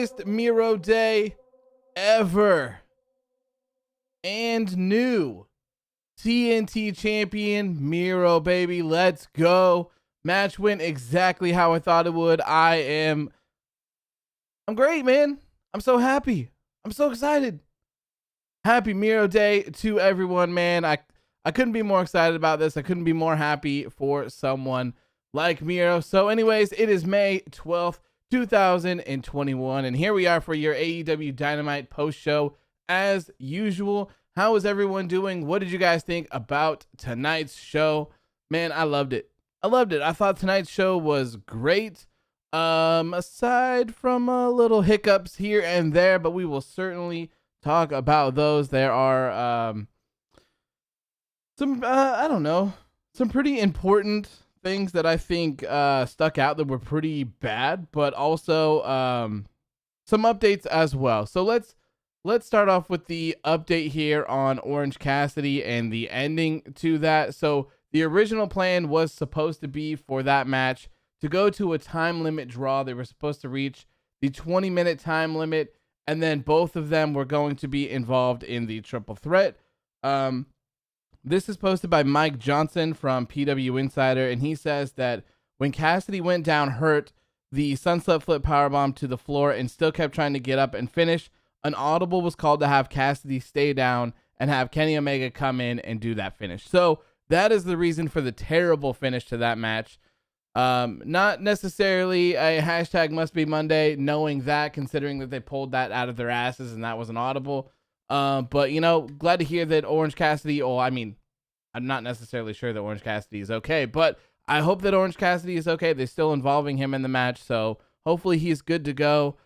greatest Miro day ever. And new TNT champion Miro, baby. Let's go. Match went exactly how I thought it would. I'm great, man. I'm so happy. I'm so excited. Happy Miro Day to everyone, man. I couldn't be more excited about this. I couldn't be more happy for someone like Miro. So anyways, it is May 12th, 2021. And here we are for your AEW Dynamite post show as usual. How is everyone doing? What did you guys think about tonight's show? Man, I loved it. I thought tonight's show was great. Aside from little hiccups here and there, but we will certainly talk about those. There are some I don't know, some pretty important things that I think stuck out that were pretty bad, but also some updates as well. So let's start off with the update here on Orange Cassidy and the ending to that. So the original plan was supposed to be for that match to go to a time limit draw. They were supposed to reach the 20-minute time limit, and then both of them were going to be involved in the triple threat. This is posted by Mike Johnson from PW Insider, and he says that when Cassidy went down hurt, the sunset flip powerbomb to the floor and still kept trying to get up and finish, an audible was called to have Cassidy stay down and have Kenny Omega come in and do that finish. So that is the reason for the terrible finish to that match. Not necessarily a hashtag must be Monday, knowing that, considering that they pulled that out of their asses and that was an audible. But, you know, glad to hear that Orange Cassidy, I'm not necessarily sure that Orange Cassidy is okay, but I hope that Orange Cassidy is okay. They're still involving him in the match, so hopefully he's good to go.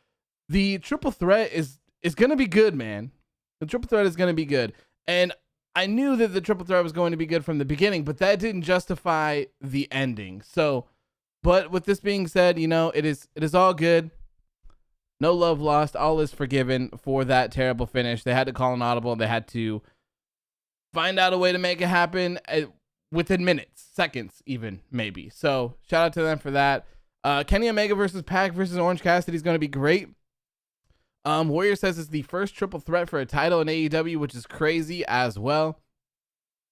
The triple threat is going to be good, man. The triple threat is going to be good. And I knew that the triple threat was going to be good from the beginning, but that didn't justify the ending. So, but with this being said, you know, it is all good. No love lost. All is forgiven for that terrible finish. They had to call an audible. They had to find out a way to make it happen within minutes, seconds even, maybe. So shout out to them for that. Kenny Omega versus Pac versus Orange Cassidy is going to be great. Warrior says it's the first triple threat for a title in AEW, which is crazy as well.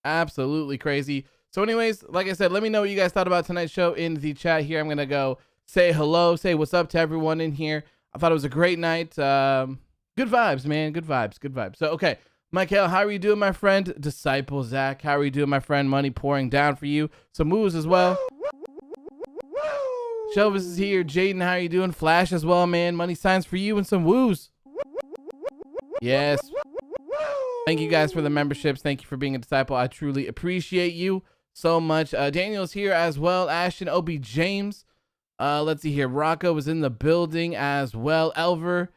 Absolutely crazy. So anyways, like I said, let me know what you guys thought about tonight's show in the chat here. I'm going to go say hello, say what's up to everyone in here. I thought it was a great night. Good vibes, man. Good vibes. So, okay. Michael, how are you doing, my friend? Disciple Zach, how are you doing, my friend? Money pouring down for you. Some moves as well. Shelvis is here. Jaden, how are you doing? Flash as well, man. Money signs for you and some woos. Yes. Thank you guys for the memberships. Thank you for being a disciple. I truly appreciate you so much. Daniel's here as well. Ashton, Obi, James. Let's see here. Rocco was in the building as well. Elver.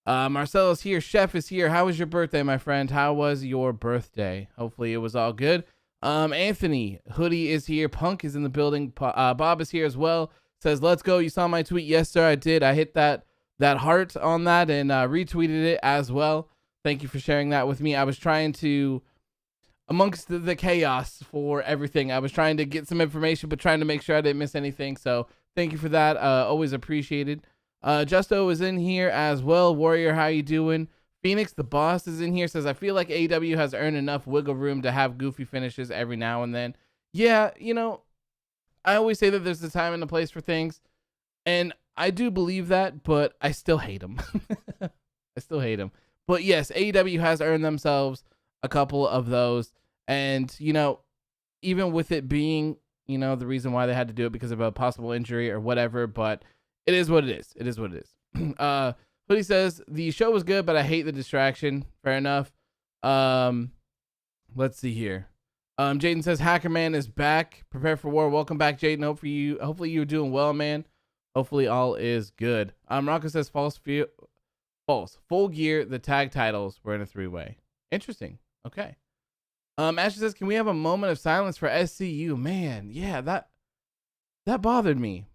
Marcelo's here. Chef is here. How was your birthday, my friend? How was your birthday? Hopefully it was all good. Anthony Hoodie is here. Punk is in the building. Bob is here as well. Says, let's go. You saw my tweet. Yes, sir, I did. I hit that heart on that and retweeted it as well. Thank you for sharing that with me. I was trying to, amongst the chaos for everything, I was trying to get some information, but trying to make sure I didn't miss anything. So thank you for that. Always appreciated. Justo is in here as well. Warrior, how you doing? Phoenix, the boss, is in here. Says, I feel like AEW has earned enough wiggle room to have goofy finishes every now and then. Yeah, you know, I always say that there's a time and a place for things, and I do believe that, but I still hate them. I still hate them. But yes, AEW has earned themselves a couple of those, and, you know, even with it being, you know, the reason why they had to do it because of a possible injury or whatever, but it is what it is. It is what it is. Hoodie says, the show was good, but I hate the distraction. Fair enough. Let's see here. Jaden says, Hackerman is back. Prepare for war. Welcome back, Jaden. Hopefully you're doing well, man. Hopefully all is good. Rocco says, false. Full Gear, the tag titles were in a 3-way. Interesting. Okay. Ashley says, can we have a moment of silence for SCU? Man, yeah, that bothered me.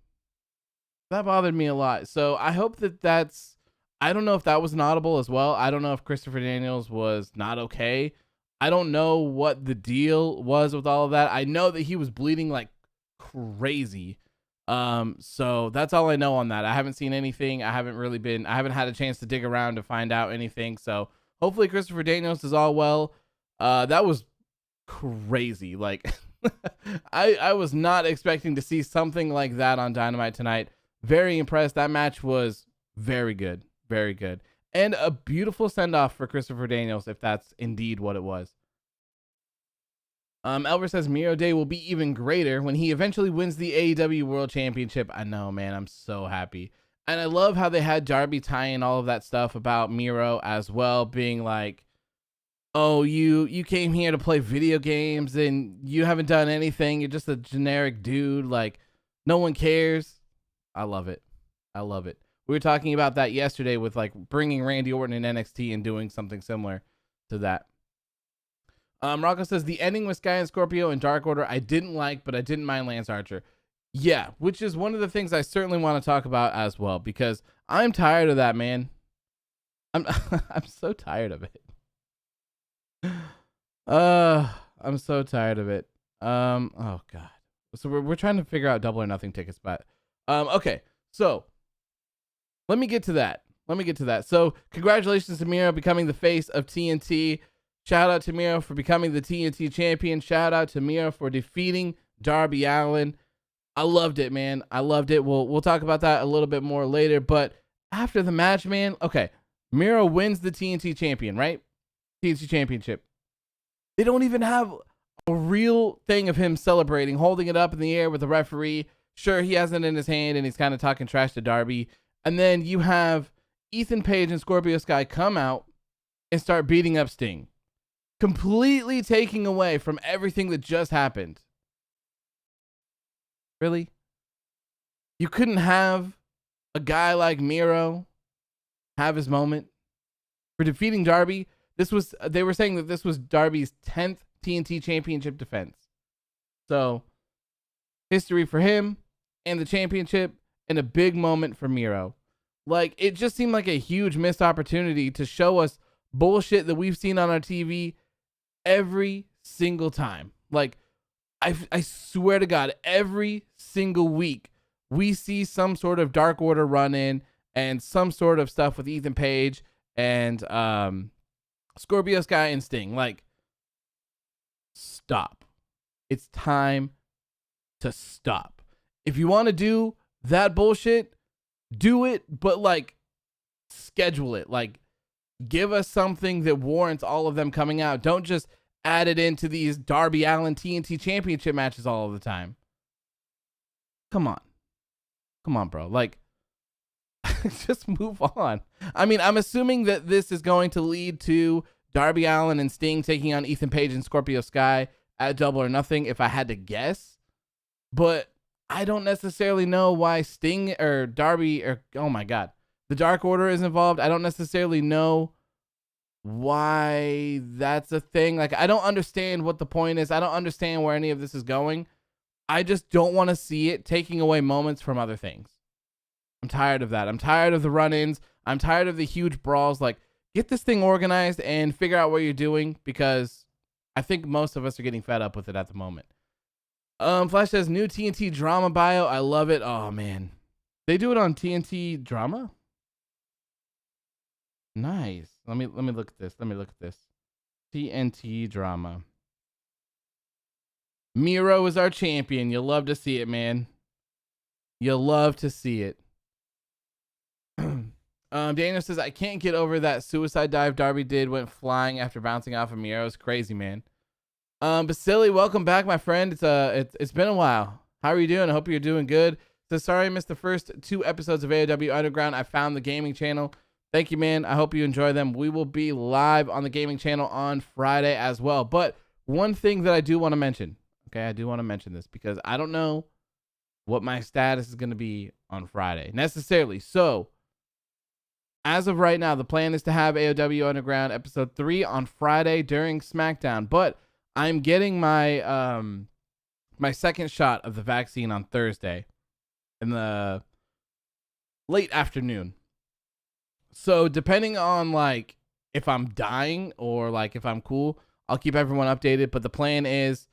That bothered me a lot. So I hope that's, I don't know if that was an audible as well. I don't know if Christopher Daniels was not okay. I don't know what the deal was with all of that. I know that he was bleeding like crazy. So that's all I know on that. I haven't seen anything. I haven't had a chance to dig around to find out anything. So hopefully Christopher Daniels is all well. That was crazy. Like I was not expecting to see something like that on Dynamite tonight. Very impressed. That match was very good. Very good. And a beautiful send-off for Christopher Daniels, if that's indeed what it was. Elver says Miro Day will be even greater when he eventually wins the AEW World Championship. I know, man. I'm so happy. And I love how they had Darby tying all of that stuff about Miro as well, being like, oh, you came here to play video games and you haven't done anything. You're just a generic dude. Like, no one cares. I love it. I love it. We were talking about that yesterday with like bringing Randy Orton in NXT and doing something similar to that. Rocco says the ending with Sky and Scorpio and Dark Order I didn't like, but I didn't mind Lance Archer. Yeah, which is one of the things I certainly want to talk about as well, because I'm tired of that, man. I'm I'm so tired of it. I'm so tired of it. Oh god. So we're trying to figure out Double or Nothing tickets, but okay. So let me get to that. So congratulations to Miro becoming the face of TNT. Shout out to Miro for becoming the TNT champion. Shout out to Miro for defeating Darby Allin. I loved it, man. I loved it. We'll talk about that a little bit more later. But after the match, man, okay, Miro wins the TNT champion, right? TNT championship. They don't even have a real thing of him celebrating, holding it up in the air with the referee. Sure, he has it in his hand and he's kind of talking trash to Darby. And then you have Ethan Page and Scorpio Sky come out and start beating up Sting, completely taking away from everything that just happened. Really? You couldn't have a guy like Miro have his moment for defeating Darby? They were saying that this was Darby's 10th TNT championship defense. So, history for him and the championship, and a big moment for Miro. Like, it just seemed like a huge missed opportunity to show us bullshit that we've seen on our TV every single time. Like, I swear to God, every single week we see some sort of Dark Order run in and some sort of stuff with Ethan Page and Scorpio Sky and Sting. Like, stop. It's time to stop. If you want to do that bullshit, do it, but like, schedule it. Like, give us something that warrants all of them coming out. Don't just add it into these Darby Allin TNT championship matches all of the time. Come on, bro. Like, just move on. I mean, I'm assuming that this is going to lead to Darby Allin and Sting taking on Ethan Page and Scorpio Sky at Double or Nothing, if I had to guess. But I don't necessarily know why Sting or Darby or, oh my God, the Dark Order is involved. I don't necessarily know why that's a thing. Like, I don't understand what the point is. I don't understand where any of this is going. I just don't want to see it taking away moments from other things. I'm tired of that. I'm tired of the run-ins. I'm tired of the huge brawls. Like, get this thing organized and figure out what you're doing, because I think most of us are getting fed up with it at the moment. Flash says new TNT drama bio. I love it. Oh man, they do it on TNT drama. Nice. Let me look at this. TNT drama. Miro is our champion. You'll love to see it, man. You'll love to see it. Daniel says, I can't get over that suicide dive Darby did, went flying after bouncing off of Miro. It's crazy, man. Basili, welcome back, my friend. It's been a while. How are you doing? I hope you're doing good. So sorry I missed the first 2 episodes of AEW Underground. I found the gaming channel. Thank you, man. I hope you enjoy them. We will be live on the gaming channel on Friday as well. But one thing that I do want to mention, okay, I do want to mention this because I don't know what my status is going to be on Friday necessarily. So as of right now, the plan is to have AEW Underground episode 3 on Friday during SmackDown, but I'm getting my my second shot of the vaccine on Thursday in the late afternoon. So depending on like if I'm dying or like if I'm cool, I'll keep everyone updated. But the plan is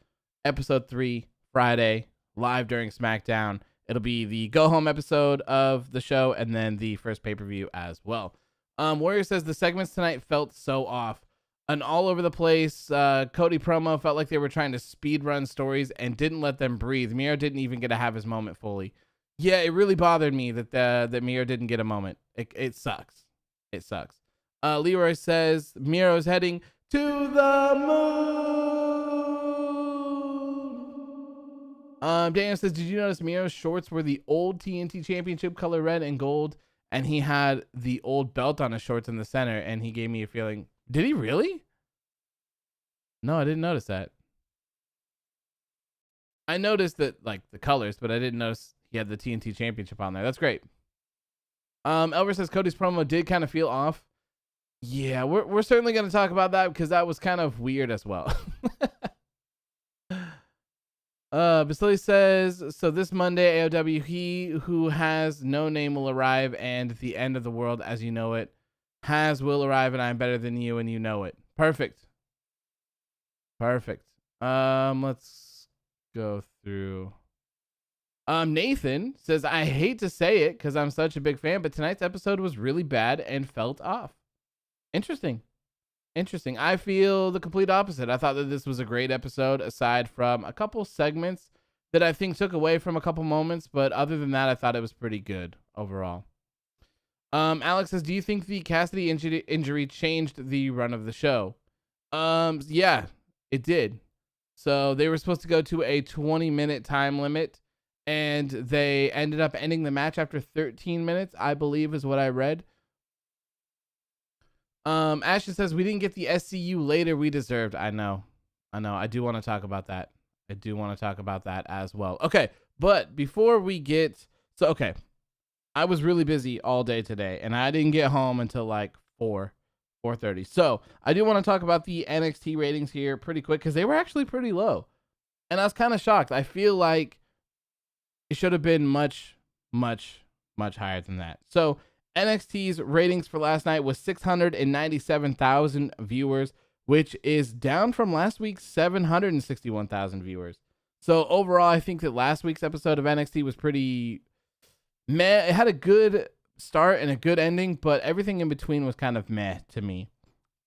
episode 3 Friday live during SmackDown. It'll be the go home episode of the show and then the first pay-per-view as well. Warrior says the segments tonight felt so off. An all over the place Cody promo felt like they were trying to speed run stories and didn't let them breathe. Miro didn't even get to have his moment fully. Yeah, it really bothered me that Miro didn't get a moment. It sucks. It sucks. Leroy says Miro's heading to the moon. Daniel says, did you notice Miro's shorts were the old TNT Championship color red and gold, and he had the old belt on his shorts in the center, and he gave me a feeling. Did he really? No, I didn't notice that. I noticed that like the colors, but I didn't notice he had the TNT Championship on there. That's great. Elver says Cody's promo did kind of feel off. Yeah, we're certainly going to talk about that because that was kind of weird as well. Basili says, so this Monday, AOW, he who has no name will arrive, and the end of the world as you know it will arrive, and I'm better than you, and you know it. Perfect. Let's go through. Nathan says, I hate to say it because I'm such a big fan, but tonight's episode was really bad and felt off. Interesting. I feel the complete opposite. I thought that this was a great episode, aside from a couple segments that I think took away from a couple moments, but other than that, I thought it was pretty good overall. Alex says, do you think the Cassidy injury changed the run of the show? Yeah, it did. So they were supposed to go to a 20-minute time limit, and they ended up ending the match after 13 minutes, I believe is what I read. Ashton says, we didn't get the SCU later we deserved. I know. I do want to talk about that. As well. Okay, but before we get... I was really busy all day today, and I didn't get home until like 4:30. So I do want to talk about the NXT ratings here pretty quick, because they were actually pretty low. And I was kind of shocked. I feel like it should have been much, much, much higher than that. So NXT's ratings for last night was 697,000 viewers, which is down from last week's 761,000 viewers. So overall, I think that last week's episode of NXT was pretty meh. It had a good start and a good ending, but everything in between was kind of meh to me.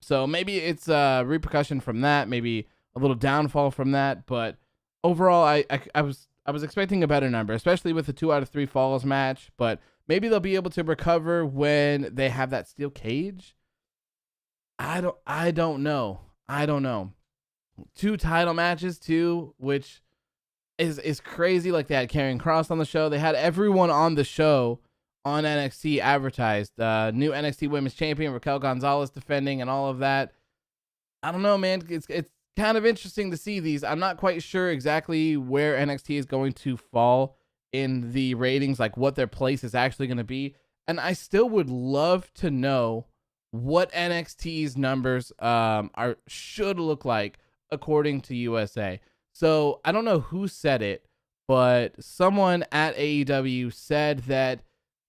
So maybe it's a repercussion from that, maybe a little downfall from that, but overall, I was expecting a better number, especially with the 2 out of 3 falls match, but maybe they'll be able to recover when they have that steel cage. I don't know. 2 title matches too, which is crazy. Like, they had Karrion Kross on the show. They had everyone on the show on NXT advertised. New NXT Women's Champion Raquel Gonzalez defending and all of that. I don't know, man. It's kind of interesting to see these. I'm not quite sure exactly where NXT is going to fall in the ratings, like what their place is actually going to be. And I still would love to know what NXT's numbers should look like according to USA. So I don't know who said it, but someone at AEW said that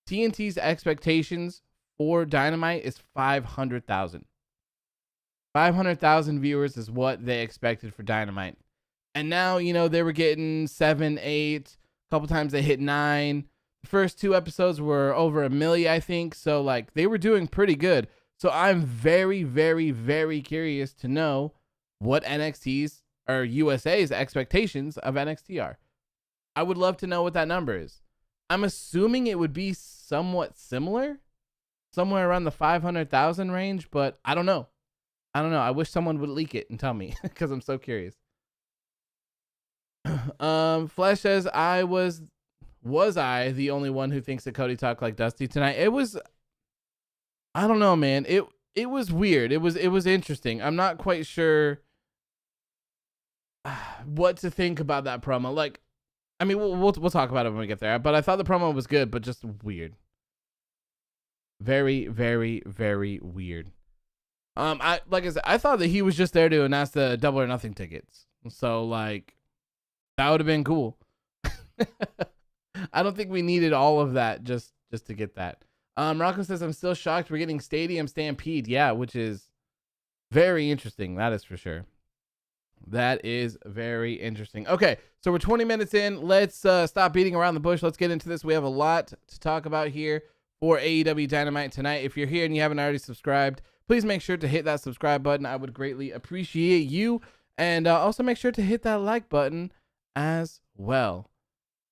TNT's expectations for Dynamite is 500,000. 500,000 viewers is what they expected for Dynamite. And now, they were getting 7, 8, a couple times they hit 9. The first 2 episodes were over 1 million, I think. So, they were doing pretty good. So I'm very, very, very curious to know what NXT's or USA's expectations of NXT are. I would love to know what that number is. I'm assuming it would be somewhat similar, somewhere around the 500,000 range, but I don't know. I wish someone would leak it and tell me, because I'm so curious. Flesh says, was I the only one who thinks that Cody talked like Dusty tonight? It was, I don't know, man. It was weird. It was interesting. I'm not quite sure what to think about that promo. We'll talk about it when we get there. But I thought the promo was good, but just weird. Very, very, very weird. I thought that he was just there to announce the Double or Nothing tickets. So that would have been cool. I don't think we needed all of that just to get that. Rocco says, I'm still shocked we're getting Stadium Stampede. Yeah, which is very interesting. That is for sure. That is very interesting. Okay, so we're 20 minutes in. Let's stop beating around the bush. Let's get into this. We have a lot to talk about here for AEW Dynamite tonight. If you're here and you haven't already subscribed, please make sure to hit that subscribe button. I would greatly appreciate you. And also make sure to hit that like button as well.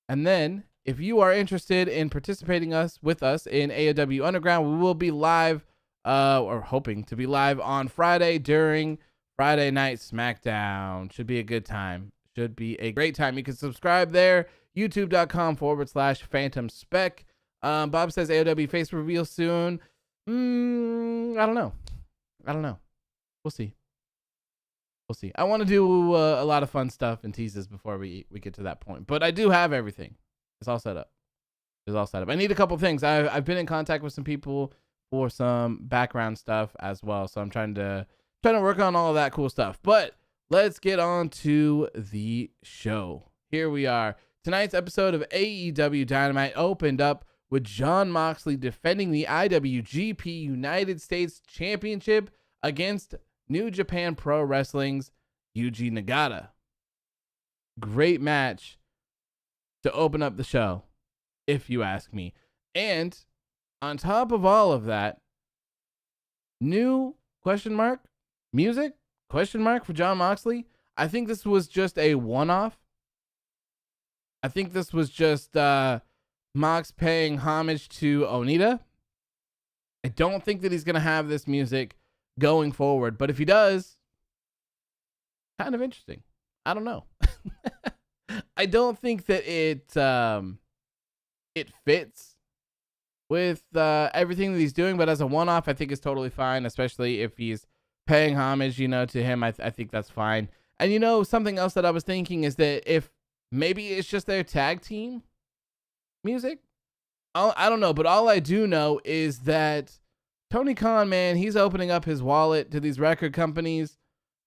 And then, if you are interested in participating with us in AEW Underground, we will be live, or hoping to be live on Friday during Friday Night SmackDown. Should be a good time. Should be a great time. You can subscribe there, youtube.com/Phantom Spec. Bob says AEW face reveal soon. I don't know. We'll see. I want to do a lot of fun stuff and teases before we get to that point. But I do have everything. It's all set up. I need a couple things. I've been in contact with some people for some background stuff as well. So I'm trying to work on all of that cool stuff. But let's get on to the show. here we are. Tonight's episode of AEW Dynamite opened up with Jon Moxley defending the IWGP United States Championship against New Japan Pro Wrestling's Yuji Nagata. Great match to open up the show, if you ask me. And on top of all of that, new music for Jon Moxley. I think this was just a one-off. I think this was just Mox paying homage to Onita. I don't think that he's going to have this music going forward, but if he does, kind of interesting. I don't know. I don't think that it fits with everything that he's doing, but as a one-off, I think it's totally fine, especially if he's paying homage, to him. I think that's fine. And something else that I was thinking is that if maybe it's just their tag team music, I don't know, but all I do know is that Tony Khan, man, he's opening up his wallet to these record companies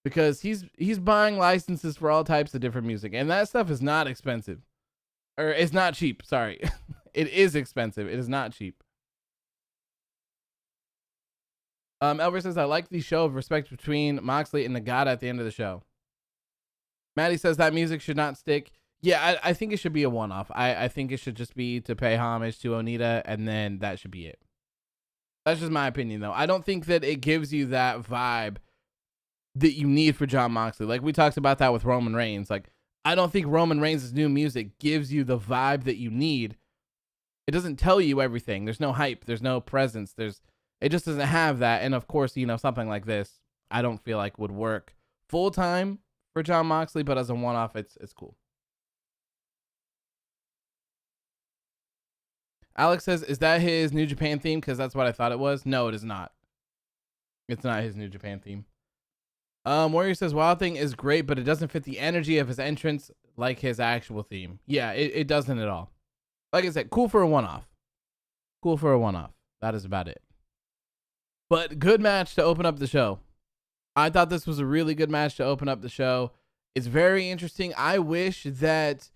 because he's buying licenses for all types of different music, and that stuff is not expensive, or it's not cheap. Sorry, it is expensive. It is not cheap. Elver says, I like the show of respect between Moxley and Nagata at the end of the show. Maddie says that music should not stick. Yeah, I think it should be a one-off. I think it should just be to pay homage to Onita, and then that should be it. That's just my opinion, though. I don't think that it gives you that vibe that you need for Jon Moxley. Like, we talked about that with Roman Reigns. Like, I don't think Roman Reigns' new music gives you the vibe that you need. It doesn't tell you everything. There's no hype. There's no presence. It just doesn't have that. And, of course, something like this, I don't feel like would work full-time for Jon Moxley, but as a one-off, it's cool. Alex says, is that his New Japan theme? Because that's what I thought it was. No, it is not. It's not his New Japan theme. Warrior says, Wild Thing is great, but it doesn't fit the energy of his entrance like his actual theme. Yeah, it doesn't at all. Like I said, cool for a one-off. Cool for a one-off. That is about it. But good match to open up the show. I thought this was a really good match to open up the show. It's very interesting. I wish that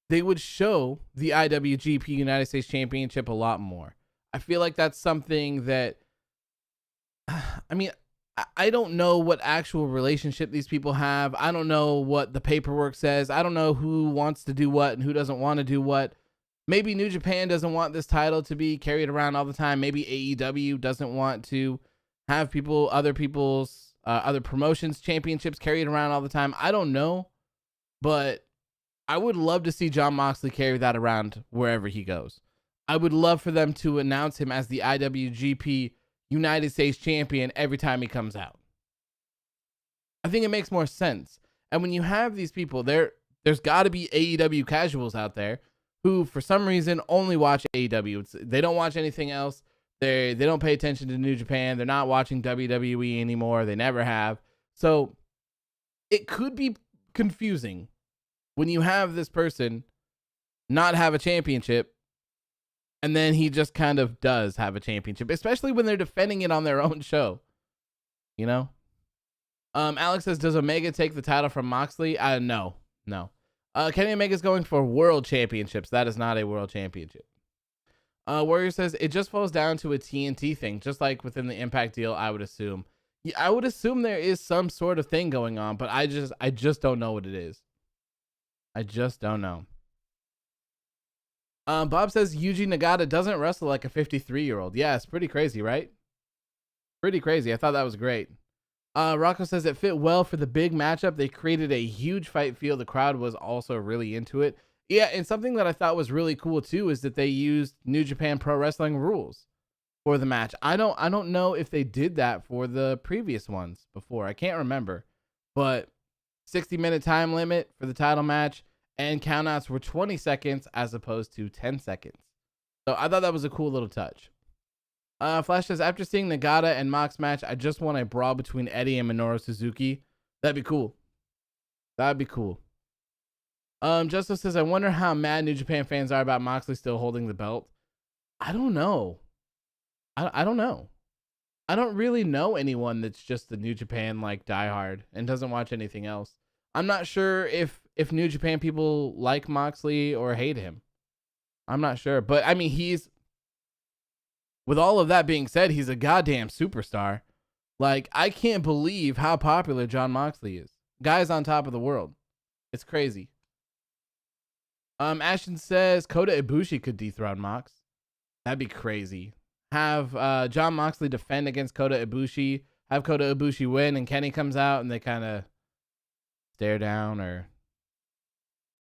they would show the IWGP United States Championship a lot more. I feel like that's something that, I don't know what actual relationship these people have. I don't know what the paperwork says. I don't know who wants to do what and who doesn't want to do what. Maybe New Japan doesn't want this title to be carried around all the time. Maybe AEW doesn't want to have other promotions, championships carried around all the time. I don't know, but I would love to see Jon Moxley carry that around wherever he goes. I would love for them to announce him as the IWGP United States Champion every time he comes out. I think it makes more sense. And when you have these people, there's got to be AEW casuals out there who, for some reason, only watch AEW. They don't watch anything else. They don't pay attention to New Japan. They're not watching WWE anymore. They never have. So it could be confusing when you have this person not have a championship, and then he just kind of does have a championship, especially when they're defending it on their own show. Alex says, does Omega take the title from Moxley? No. Kenny Omega's going for world championships. That is not a world championship. Warrior says, it just falls down to a TNT thing, just like within the Impact deal, I would assume. Yeah, I would assume there is some sort of thing going on, but I just don't know what it is. I just don't know. Bob says Yuji Nagata doesn't wrestle like a 53-year-old. Yeah, it's pretty crazy, right? Pretty crazy. I thought that was great. Rocco says it fit well for the big matchup. They created a huge fight feel. The crowd was also really into it. Yeah, and something that I thought was really cool too is that they used New Japan Pro Wrestling rules for the match. I don't know if they did that for the previous ones before. I can't remember. But 60-minute time limit for the title match, and countouts were 20 seconds as opposed to 10 seconds. So I thought that was a cool little touch. Flash says, after seeing Nagata and Mox match, I just want a brawl between Eddie and Minoru Suzuki. That'd be cool. Justice says, I wonder how mad New Japan fans are about Moxley still holding the belt. I don't know. I don't know. I don't really know anyone that's just the New Japan diehard and doesn't watch anything else. I'm not sure if if New Japan people like Moxley or hate him. I'm not sure. But I mean, with all of that being said, he's a goddamn superstar. Like, I can't believe how popular Jon Moxley is. Guy's on top of the world. It's crazy. Ashton says Kota Ibushi could dethrone Mox. That'd be crazy. Have Jon Moxley defend against Kota Ibushi. Have Kota Ibushi win, and Kenny comes out, and they kind of stare down, or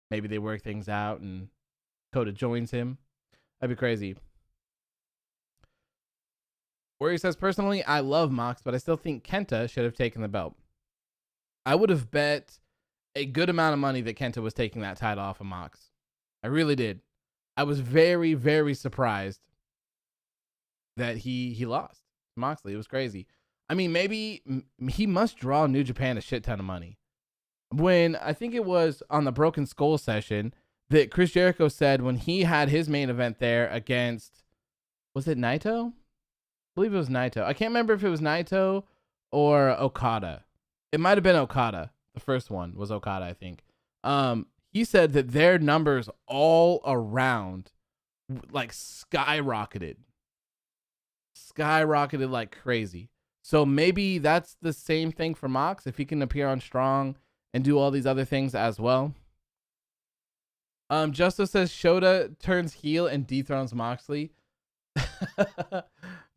maybe they work things out, and Kota joins him. That'd be crazy. Warrior says, personally, I love Mox, but I still think Kenta should have taken the belt. I would have bet a good amount of money that Kenta was taking that title off of Mox. I really did. I was very, very surprised that he lost Moxley. It was crazy. I mean, maybe he must draw New Japan a shit ton of money. When I think it was on the Broken Skull session that Chris Jericho said when he had his main event there against, was it Naito? I believe it was Naito. I can't remember if it was Naito or Okada. It might have been Okada. The first one was Okada, I think. He said that their numbers all around like skyrocketed like crazy. So maybe that's the same thing for Mox, if he can appear on Strong and do all these other things as well. Justo says Shota turns heel and dethrones Moxley.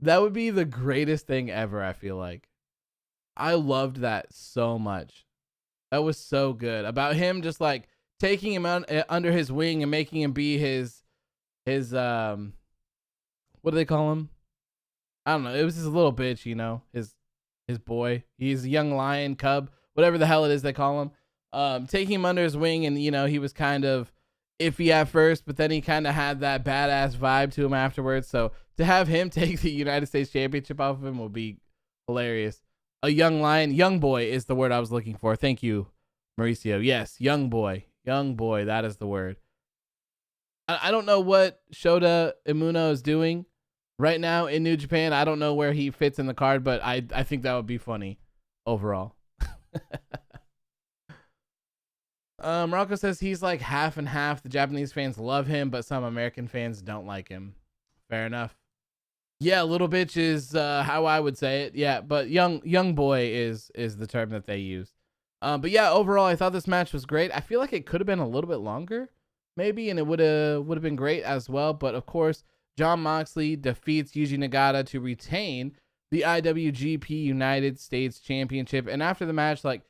That would be the greatest thing ever, I feel like. I loved that so much. That was so good. About him just like taking him under his wing and making him be his what do they call him? I don't know. It was his little bitch, you know, his boy. He's a young lion, cub, whatever the hell it is they call him. Taking him under his wing, and you know, he was kind of iffy at first, but then he kind of had that badass vibe to him afterwards. So to have him take the United States Championship off of him will be hilarious. A young lion, young boy is the word I was looking for. Thank you, Mauricio. Yes, young boy, that is the word. I don't know what Shota Umino is doing right now in New Japan. I don't know where he fits in the card, but I think that would be funny overall. Rocco says he's like half and half. The Japanese fans love him, but some American fans don't like him. Fair enough. Yeah, little bitch is how I would say it. Yeah, but young boy is the term that they use. But yeah, overall, I thought this match was great. I feel like it could have been a little bit longer, maybe, and it would have been great as well. But of course, Jon Moxley defeats Yuji Nagata to retain the IWGP United States Championship. And after the match, like,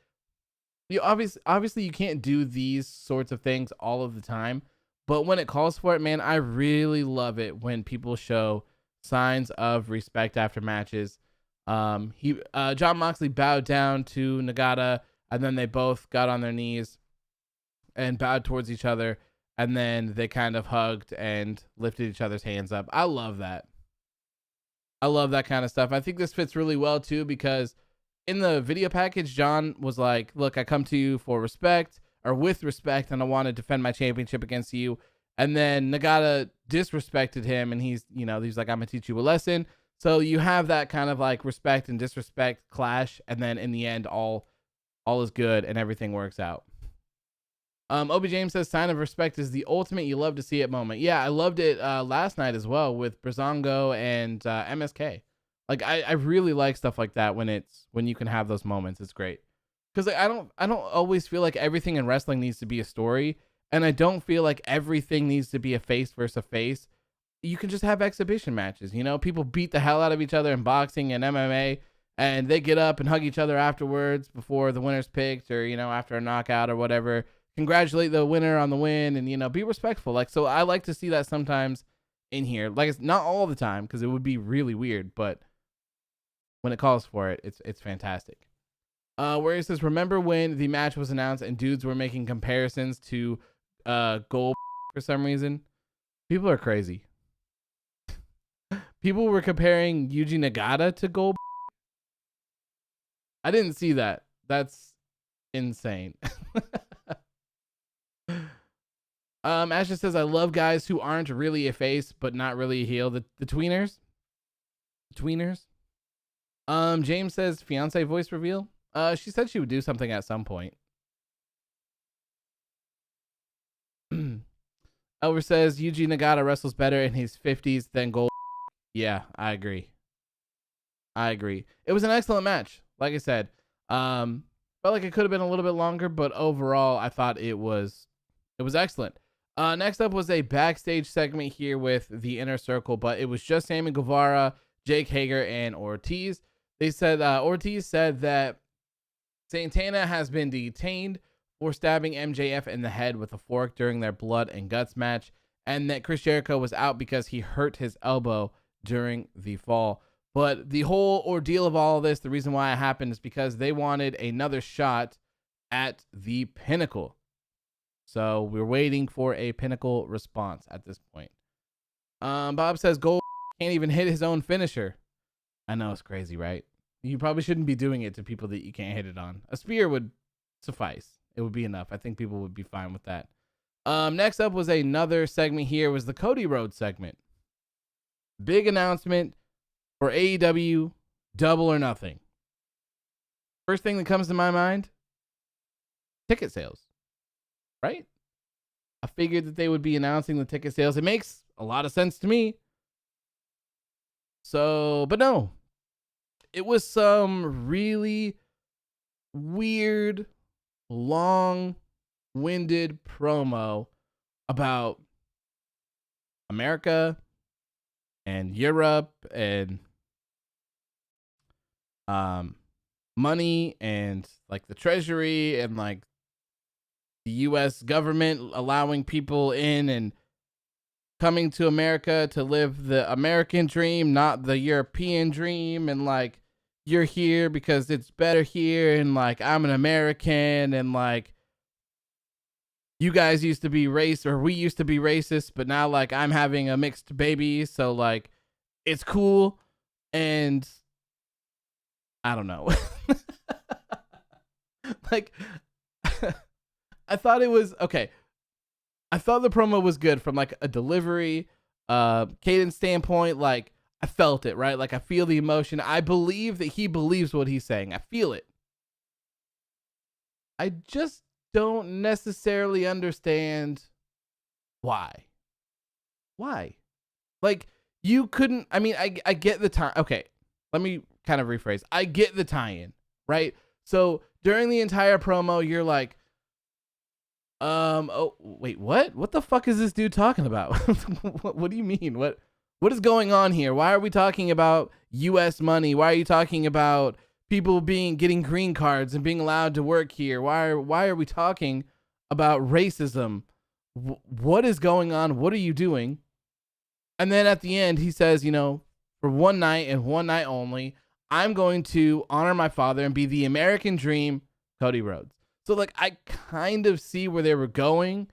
you obviously you can't do these sorts of things all of the time, but when it calls for it, man, I really love it when people show signs of respect after matches. Jon Moxley bowed down to Nagata, and then they both got on their knees and bowed towards each other, and then they kind of hugged and lifted each other's hands up. I love that. I love that kind of stuff. I think this fits really well too, because in the video package, Jon was like, look, I come to you for respect, or with respect, and I want to defend my championship against you. And then Nagata disrespected him, and he's like, I'm gonna teach you a lesson. So you have that kind of like respect and disrespect clash, and then in the end, all is good and everything works out. Obi James says sign of respect is the ultimate you love to see it moment. Yeah, I loved it last night as well with Breezango and MSK. Like I really like stuff like that when you can have those moments. It's great. Because like, I don't always feel like everything in wrestling needs to be a story, and I don't feel like everything needs to be a face versus a face. You can just have exhibition matches. You know, people beat the hell out of each other in boxing and MMA, and they get up and hug each other afterwards before the winner's picked, or after a knockout or whatever. Congratulate the winner on the win, and be respectful. Like, so I like to see that sometimes in here. Like, it's not all the time because it would be really weird, but when it calls for it, it's fantastic. Where he says, remember when the match was announced and dudes were making comparisons to Gold for some reason? People are crazy. People were comparing Yuji Nagata to Gold. I didn't see that. That's insane. Asha says, I love guys who aren't really a face, but not really a heel. The tweeners. James says, fiance voice reveal. She said she would do something at some point. Elver says Yuji Nagata wrestles better in his 50s than Gold. Yeah, I agree. It was an excellent match. Like I said, felt like it could have been a little bit longer, but overall, I thought it was excellent. Next up was a backstage segment here with the Inner Circle, but it was just Sammy Guevara, Jake Hager, and Ortiz. They said Ortiz said that Santana has been detained for stabbing MJF in the head with a fork during their blood and guts match, and that Chris Jericho was out because he hurt his elbow during the fall. But the whole ordeal of all of this, the reason why it happened is because they wanted another shot at the Pinnacle. So we're waiting for a Pinnacle response at this point. Bob says Gold can't even hit his own finisher. I know, it's crazy, right? You probably shouldn't be doing it to people that you can't hit it on. A spear would suffice. It would be enough. I think people would be fine with that. Next up was another segment here, was the Cody Rhodes segment. Big announcement for AEW Double or Nothing. First thing that comes to my mind, ticket sales, right? I figured that they would be announcing the ticket sales. It makes a lot of sense to me. So, but no. It was some really weird, long-winded promo about America and Europe and money and like the treasury and like the US government allowing people in and coming to America to live the American dream, not the European dream, and like you're here because it's better here, and like I'm an American, and like you guys used to be we used to be racist, but now like I'm having a mixed baby, so like it's cool. And I don't know. Like I thought it was okay. I thought the promo was good from like a delivery, cadence standpoint. Like I felt it, right? Like I feel the emotion. I believe that he believes what he's saying. I feel it. I just don't necessarily understand why. Like you couldn't, I mean, I get the time. Okay. Let me kind of rephrase. I get the tie-in, right? So during the entire promo, you're like, oh wait, what the fuck is this dude talking about? What do you mean? What is going on here? Why are we talking about US money? Why are you talking about people getting green cards and being allowed to work here? Why are we talking about racism? What is going on? What are you doing? And then at the end he says, you know, for one night and one night only, I'm going to honor my father and be the American dream, Cody Rhodes. So like I kind of see where they were going,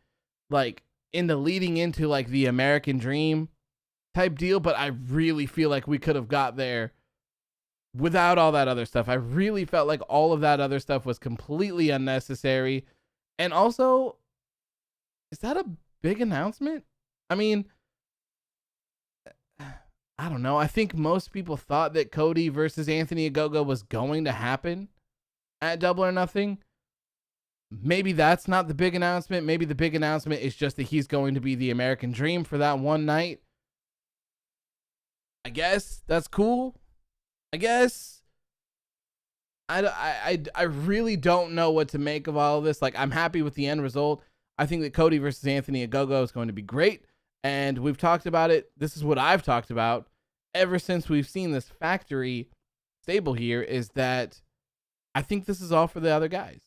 like leading into like the American dream type deal, but I really feel like we could have got there without all that other stuff. I really felt like all of that other stuff was completely unnecessary. And also, is that a big announcement? I mean, I don't know. I think most people thought that Cody versus Anthony Ogogo was going to happen at Double or Nothing. Maybe that's not the big announcement. Maybe the big announcement is just that he's going to be the American dream for that one night. I guess that's cool. I guess I really don't know what to make of all of this. Like, I'm happy with the end result. I think that Cody versus Anthony Ogogo is going to be great. And we've talked about it. This is what I've talked about ever since we've seen this factory stable here, is that I think this is all for the other guys.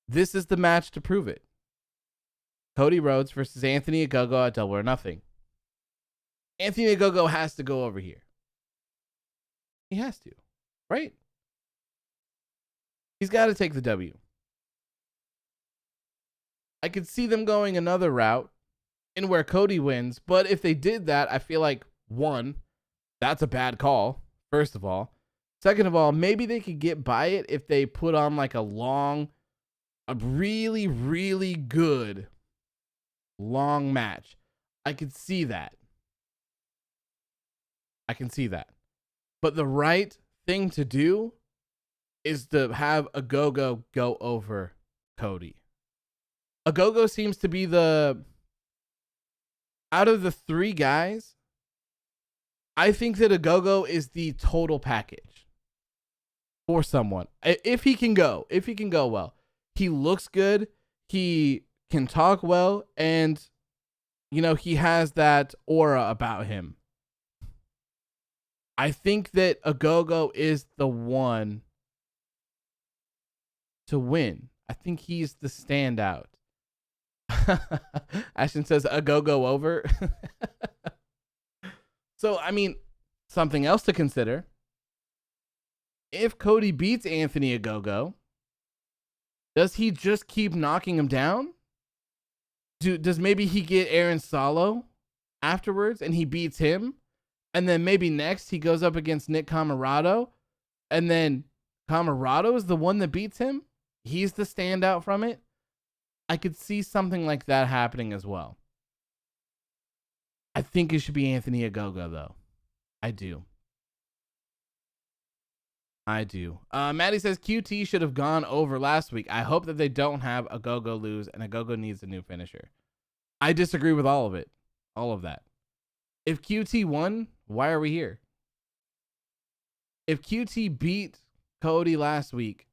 This is the match to prove it. Cody Rhodes versus Anthony Ogogo at Double or Nothing. Anthony Ogogo has to go over here. He has to, right? He's got to take the W. I could see them going another route in where Cody wins, but if they did that, I feel like, one, that's a bad call, first of all. Second of all, maybe they could get by it if they put on like a really, really good long match. I could see that. But the right thing to do is to have Ogogo go over Cody. Agogo seems to be out of the three guys, I think that Agogo is the total package for someone. If he can go well. He looks good. He can talk well. And, he has that aura about him. I think that Agogo is the one to win. I think he's the standout. Ashton says Agogo over. So, something else to consider. If Cody beats Anthony Agogo, does he just keep knocking him down? Does maybe he get Aaron Solo afterwards and he beats him? And then maybe next he goes up against Nick Comoroto, and then Comoroto is the one that beats him? He's the standout from it? I could see something like that happening as well. I think it should be Anthony Agogo, though. I do. Maddie says QT should have gone over last week. I hope that they don't have Agogo lose, and Agogo needs a new finisher. I disagree with all of it. All of that. If QT won, why are we here? If QT beat Cody last week,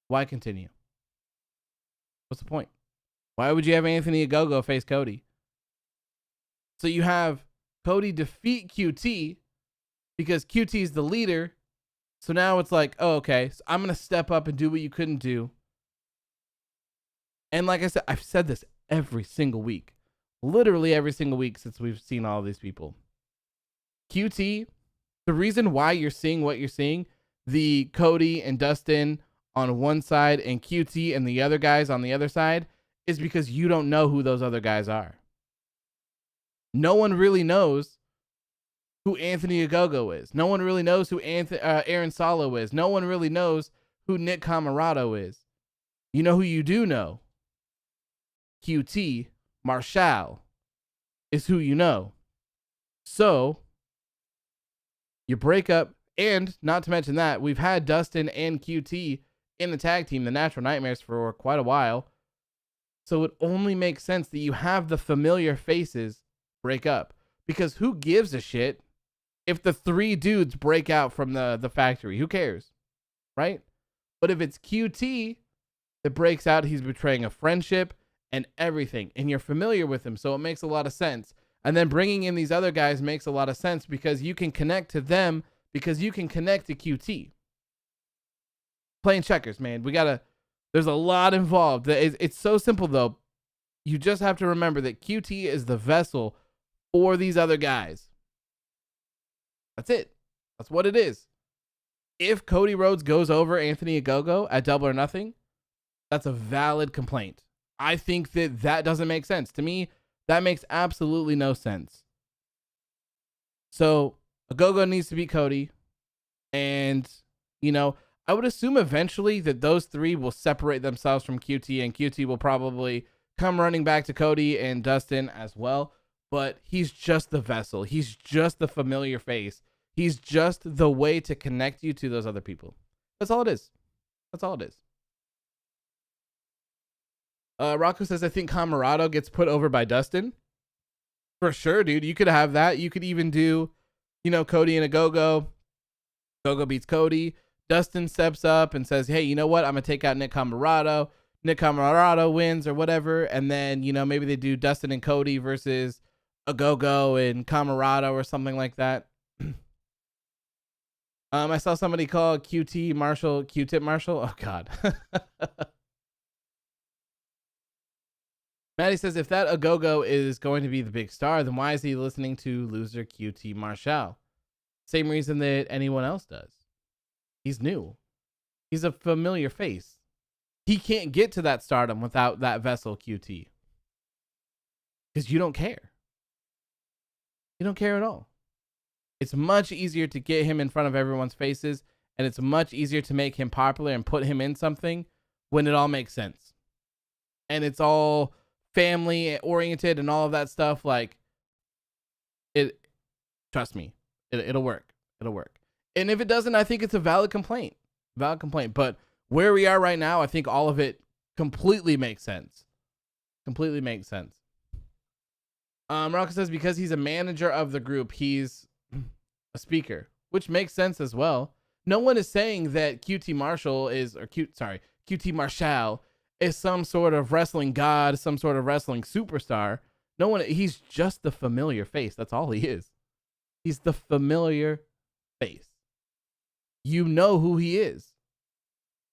why continue? What's the point? Why would you have Anthony Agogo face Cody? So you have Cody defeat QT because QT is the leader. So now it's like, oh, okay, so I'm going to step up and do what you couldn't do. And like I said, I've said this every single week. Literally every single week since we've seen all these people. QT, the reason why you're seeing what you're seeing, the Cody and Dustin on one side and QT and the other guys on the other side, is because you don't know who those other guys are. No one really knows who Anthony Agogo is. No one really knows who Aaron Solo is. No one really knows who Nick Comoroto is. You know who you do know? QT Marshall is who you know. So you break up, and not to mention that we've had Dustin and QT in the tag team, the Natural Nightmares, for quite a while. So it only makes sense that you have the familiar faces break up, because who gives a shit if the three dudes break out from the factory? Who cares, right? But if it's QT that breaks out, he's betraying a friendship and everything, and you're familiar with him, so it makes a lot of sense. And then bringing in these other guys makes a lot of sense because you can connect to them, because you can connect to QT. Playing checkers, man. There's a lot involved. It's so simple, though. You just have to remember that QT is the vessel for these other guys. That's it. That's what it is. If Cody Rhodes goes over Anthony Agogo at Double or Nothing, that's a valid complaint. I think that doesn't make sense. To me, that makes absolutely no sense. So Agogo needs to beat Cody. And, I would assume eventually that those three will separate themselves from QT, and QT will probably come running back to Cody and Dustin as well. But he's just the vessel. He's just the familiar face. He's just the way to connect you to those other people. That's all it is. That's all it is. Rocco says, I think Comoroto gets put over by Dustin. For sure, dude. You could have that. You could even do, Cody and Agogo. Agogo beats Cody. Dustin steps up and says, hey, you know what? I'm going to take out Nick Comoroto. Nick Comoroto wins or whatever. And then, maybe they do Dustin and Cody versus Agogo and Comoroto or something like that. I saw somebody call QT Marshall Q-Tip Marshall. Oh, God. Maddie says, if that Agogo is going to be the big star, then why is he listening to loser QT Marshall? Same reason that anyone else does. He's new. He's a familiar face. He can't get to that stardom without that vessel QT. Because you don't care. You don't care at all. It's much easier to get him in front of everyone's faces, and it's much easier to make him popular and put him in something when it all makes sense. And it's all family oriented and all of that stuff. Like, trust me, it'll work. It'll work. And if it doesn't, I think it's a valid complaint. But where we are right now, I think all of it completely makes sense. Completely makes sense. Morocco says because he's a manager of the group, he's a speaker, which makes sense as well. No one is saying that QT Marshall QT Marshall is some sort of wrestling god, some sort of wrestling superstar. No one, he's just the familiar face. That's all he is. He's the familiar face. You know who he is.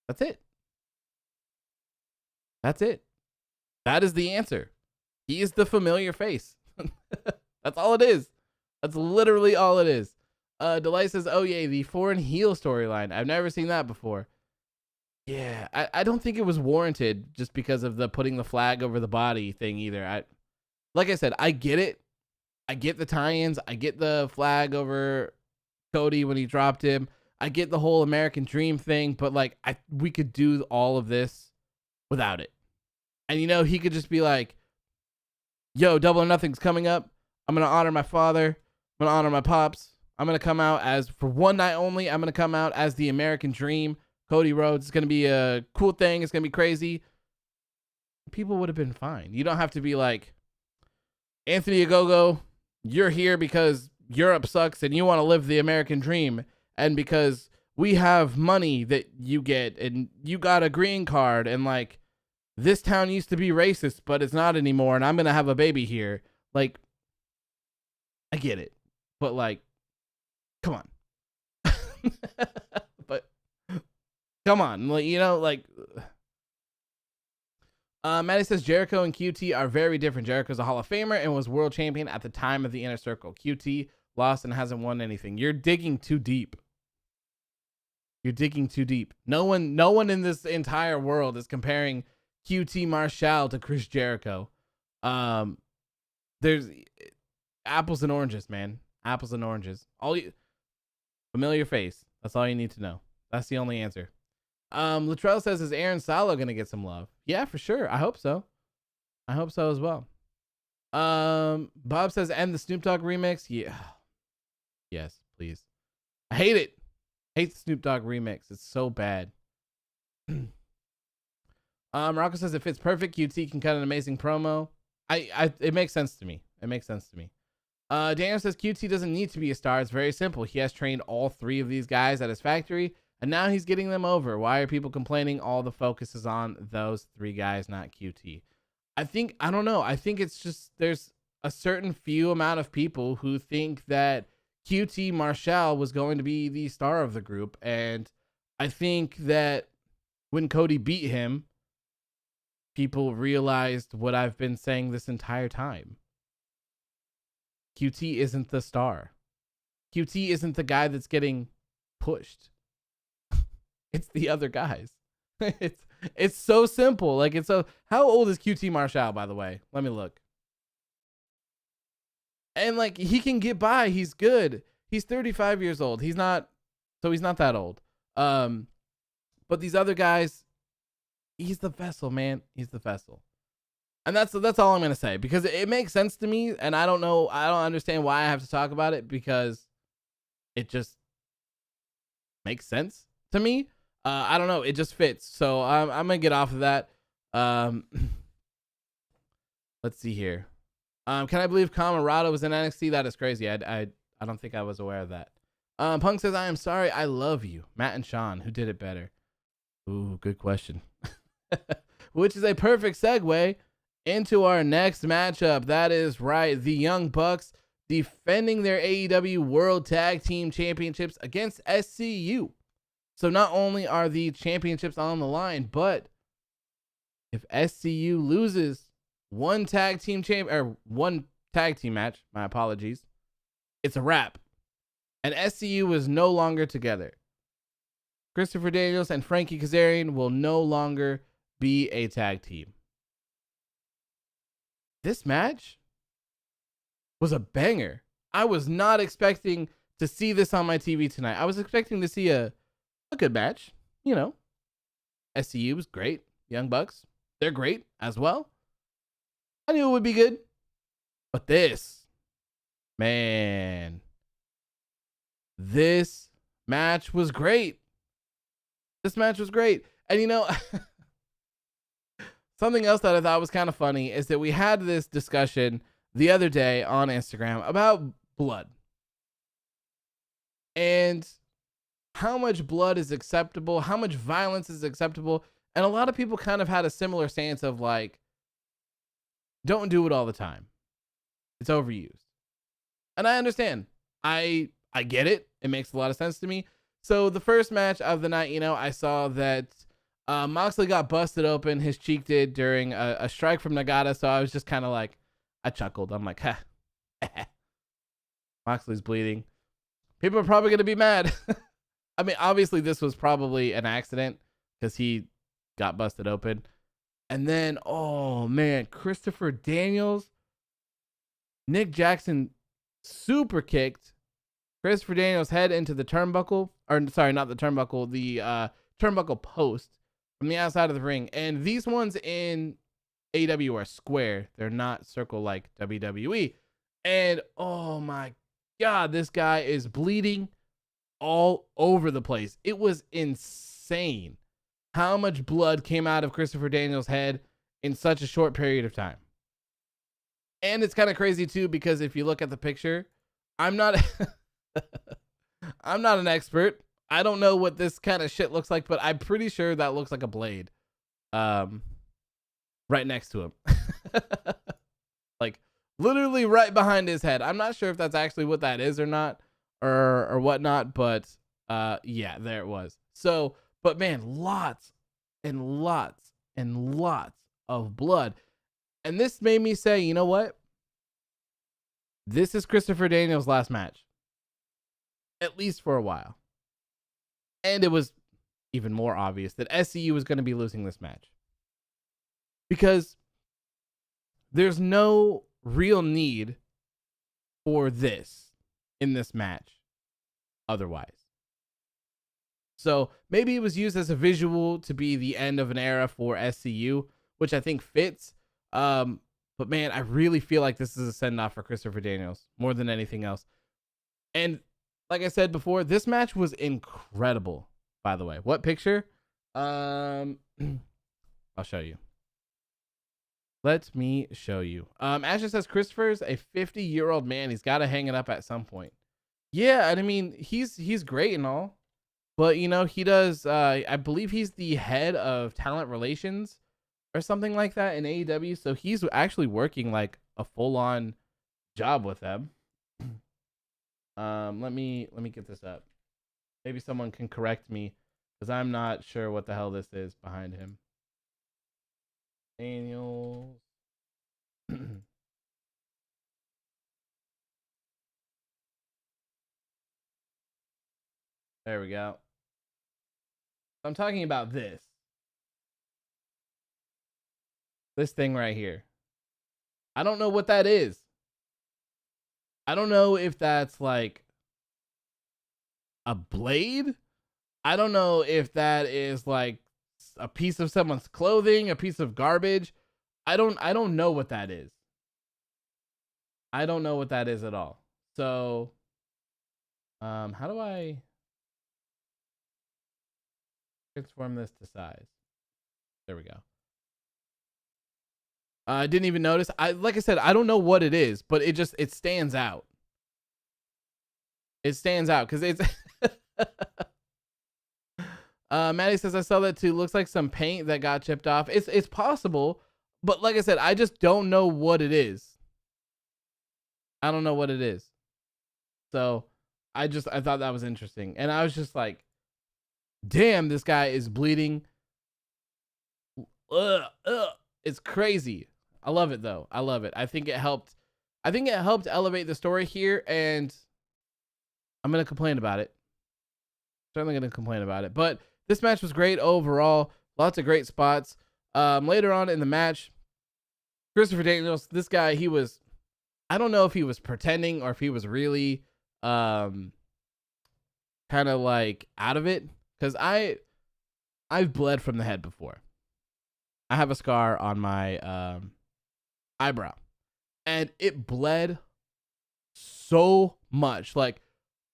That's it. That's it. That is the answer. He is the familiar face. That's all it is. That's literally all it is. Delight says, oh yeah, the foreign heel storyline. I've never seen that before. Yeah, I don't think it was warranted just because of the putting the flag over the body thing either. Like I said, I get it. I get the tie-ins. I get the flag over Cody when he dropped him. I get the whole American Dream thing, but like we could do all of this without it. And he could just be like, yo, Double or Nothing's coming up. I'm going to honor my father. I'm going to honor my pops. I'm going to come out as, for one night only, I'm going to come out as the American Dream. Cody Rhodes. It's going to be a cool thing. It's going to be crazy. People would have been fine. You don't have to be like, Anthony Ogogo, you're here because Europe sucks and you want to live the American dream. And because we have money that you get and you got a green card and like this town used to be racist, but it's not anymore. And I'm going to have a baby here. Like, I get it. But like, come on. But come on. Like, Maddie says Jericho and QT are very different. Jericho's a Hall of Famer and was world champion at the time of the Inner Circle. QT lost and hasn't won anything. You're digging too deep. You're digging too deep. No one in this entire world is comparing QT Marshall to Chris Jericho. There's apples and oranges, man. Apples and oranges. Familiar face. That's all you need to know. That's the only answer. Latrell says, is Aaron Salo gonna get some love? Yeah, for sure. I hope so. I hope so as well. Bob says, and the Snoop Dogg remix. Yeah. Yes, please. I hate it. Hate the Snoop Dogg remix. It's so bad. Rocco says it fits perfect. QT can cut an amazing promo. It makes sense to me. It makes sense to me. Daniel says QT doesn't need to be a star. It's very simple. He has trained all three of these guys at his factory, and now he's getting them over. Why are people complaining? All the focus is on those three guys, not QT. I don't know. I think it's just there's a certain few amount of people who think that QT Marshall was going to be the star of the group, and I think that when Cody beat him, people realized what I've been saying this entire time. QT isn't the star. QT isn't the guy that's getting pushed. It's the other guys. It's so simple. Like how old is QT Marshall, by the way? Let me look. And like he can get by. He's good. He's 35 years old. He's not that old. But these other guys, he's the vessel, man. He's the vessel. And that's all I'm going to say, because it makes sense to me, and I don't understand why I have to talk about it, because it just makes sense to me. I don't know, it just fits. So I'm going to get off of that. Let's see here. Can I believe Camarado was in NXT? That is crazy. I don't think I was aware of that. Punk says, I am sorry, I love you. Matt and Sean, who did it better? Ooh, good question. Which is a perfect segue into our next matchup. That is right, the Young Bucks defending their AEW World Tag Team Championships against SCU. So not only are the championships on the line, but if SCU loses one tag team match, my apologies, it's a wrap. And SCU is no longer together. Christopher Daniels and Frankie Kazarian will no longer be a tag team. This match was a banger. I was not expecting to see this on my TV tonight. I was expecting to see a good match. SCU was great. Young Bucks, they're great as well. I knew it would be good. But this match was great. This match was great. And something else that I thought was kind of funny is that we had this discussion the other day on Instagram about blood and how much blood is acceptable, how much violence is acceptable. And a lot of people kind of had a similar stance of like, don't do it all the time. It's overused. And I understand. I get it. It makes a lot of sense to me. So the first match of the night, I saw that Moxley got busted open. His cheek did during a strike from Nagata. So I was just kind of like, I chuckled. I'm like, ha. Moxley's bleeding. People are probably going to be mad. I mean, obviously this was probably an accident because he got busted open. And then, oh man, Christopher Daniels, Nick Jackson super kicked Christopher Daniels' head into the turnbuckle, or sorry, not the turnbuckle, the turnbuckle post from the outside of the ring. And these ones in AEW are square. They're not circle like WWE. And oh my God, this guy is bleeding all over the place. It was insane how much blood came out of Christopher Daniels' head in such a short period of time. And it's kind of crazy too, because if you look at the picture, I'm not I'm not an expert. I don't know what this kind of shit looks like, but I'm pretty sure that looks like a blade. Right next to him. Like literally right behind his head. I'm not sure if that's actually what that is or not, or whatnot, but yeah, there it was. So, but man, lots and lots and lots of blood. And this made me say, you know what? This is Christopher Daniels' last match. At least for a while. And it was even more obvious that SCU was going to be losing this match. Because there's no real need for this in this match otherwise. So maybe it was used as a visual to be the end of an era for SCU, which I think fits. But man, I really feel like this is a send-off for Christopher Daniels more than anything else. And like I said before, this match was incredible, by the way. What picture? I'll show you. Let me show you. Asher says Christopher's a 50-year-old man. He's got to hang it up at some point. Yeah, and I mean, he's great and all. But, he does, I believe he's the head of talent relations or something like that in AEW. So he's actually working like a full-on job with them. Let me get this up. Maybe someone can correct me because I'm not sure what the hell this is behind him. Daniels. There we go. I'm talking about this. This thing right here. I don't know what that is. I don't know if that's like a blade. I don't know if that is like a piece of someone's clothing, a piece of garbage. I don't know what that is. I don't know what that is at all. So, how do I transform this to size? There we go. I didn't even notice. Like I said, I don't know what it is, but it stands out. It stands out because it's. Maddie says I saw that too. Looks like some paint that got chipped off. It's possible, but like I said, I just don't know what it is. I don't know what it is. So I thought that was interesting, and I was just like, damn, this guy is bleeding. It's crazy. I love it though. I love it. I think it helped elevate the story here, and I'm gonna complain about it. Certainly gonna complain about it. But this match was great overall. Lots of great spots. Later on in the match, Christopher Daniels, this guy, I don't know if he was pretending or if he was really kind of like out of it, because I've bled from the head before. I have a scar on my eyebrow, and it bled so much. Like,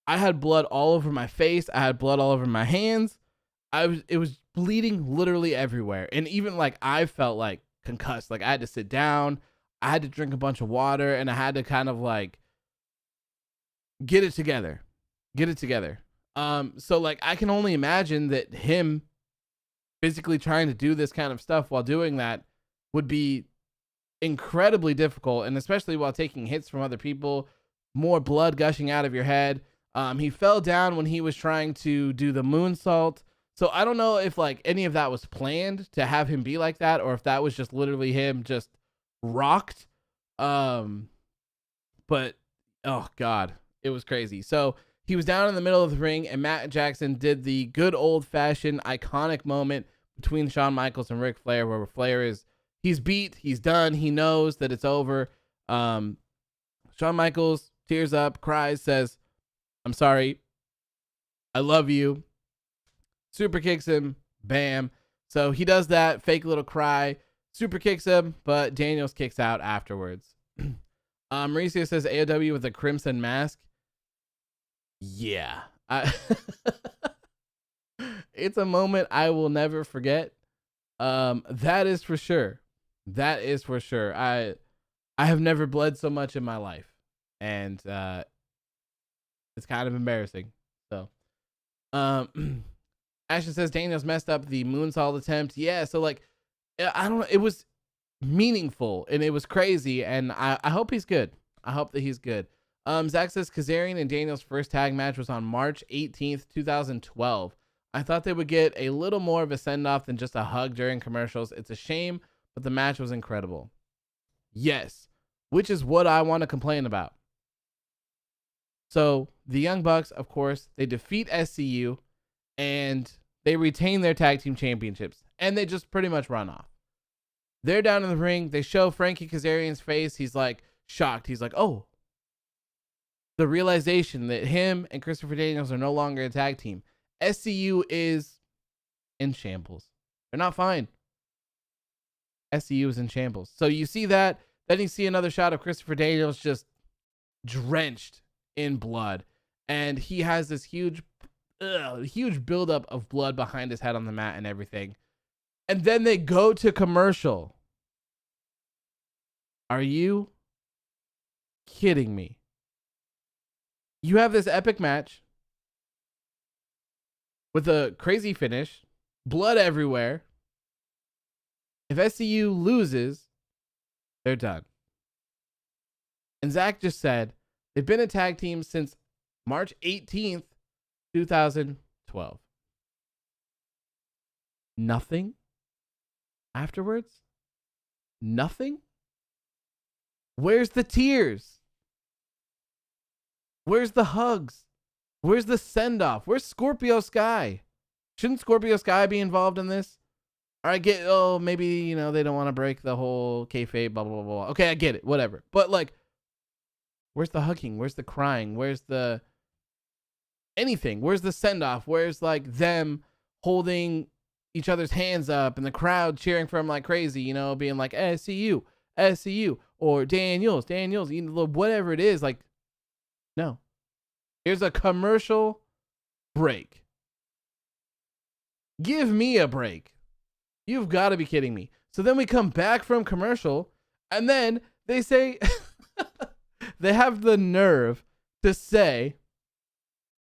I had blood all over my face. I had blood all over my hands. It was bleeding literally everywhere. And even like I felt like concussed. Like I had to sit down, I had to drink a bunch of water, and I had to kind of like get it together. So like I can only imagine that him physically trying to do this kind of stuff while doing that would be incredibly difficult, and especially while taking hits from other people, more blood gushing out of your head. He fell down when he was trying to do the moonsault. So I don't know if like any of that was planned to have him be like that, or if that was just literally him just rocked. But oh God, it was crazy. So he was down in the middle of the ring, and Matt Jackson did the good old fashioned iconic moment between Shawn Michaels and Ric Flair, where Flair he's beat, he's done, he knows that it's over. Shawn Michaels tears up, cries, says, "I'm sorry. I love you." Super kicks him. Bam. So he does that fake little cry. Super kicks him, but Daniels kicks out afterwards. Mauricio says AEW with a crimson mask. Yeah. It's a moment I will never forget. That is for sure. I have never bled so much in my life. And it's kind of embarrassing. So Ashton says Daniels messed up the moonsault attempt. Yeah, so like I don't know, it was meaningful and it was crazy, and I hope he's good. I hope that he's good. Zach says Kazarian and Daniels' first tag match was on March 18th, 2012. I thought they would get a little more of a send-off than just a hug during commercials. It's a shame, but the match was incredible. Yes, which is what I want to complain about. So the Young Bucks, of course, they defeat SCU and they retain their tag team championships, and they just pretty much run off. They're down in the ring. They show Frankie Kazarian's face. He's like shocked. He's like, oh, the realization that him and Christopher Daniels are no longer a tag team. SCU is in shambles. They're not fine. SCU is in shambles. So you see that. Then you see another shot of Christopher Daniels just drenched in blood. And he has this huge buildup of blood behind his head on the mat and everything. And then they go to commercial. Are you kidding me? You have this epic match with a crazy finish, blood everywhere. If SCU loses, they're done. And Zach just said they've been a tag team since March 18th, 2012. Nothing afterwards? Nothing? Where's the tears? Where's the hugs? Where's the send-off? Where's Scorpio Sky? Shouldn't Scorpio Sky be involved in this? Or I get, maybe, they don't want to break the whole kayfabe, blah, blah, blah. Okay, I get it, whatever. But, like, where's the hugging? Where's the crying? Where's the anything? Where's the send-off? Where's, like, them holding each other's hands up and the crowd cheering for him like crazy, being like, SCU, or Daniels, whatever it is, like, no. Here's a commercial break. Give me a break. You've got to be kidding me. So then we come back from commercial, and then they say, they have the nerve to say,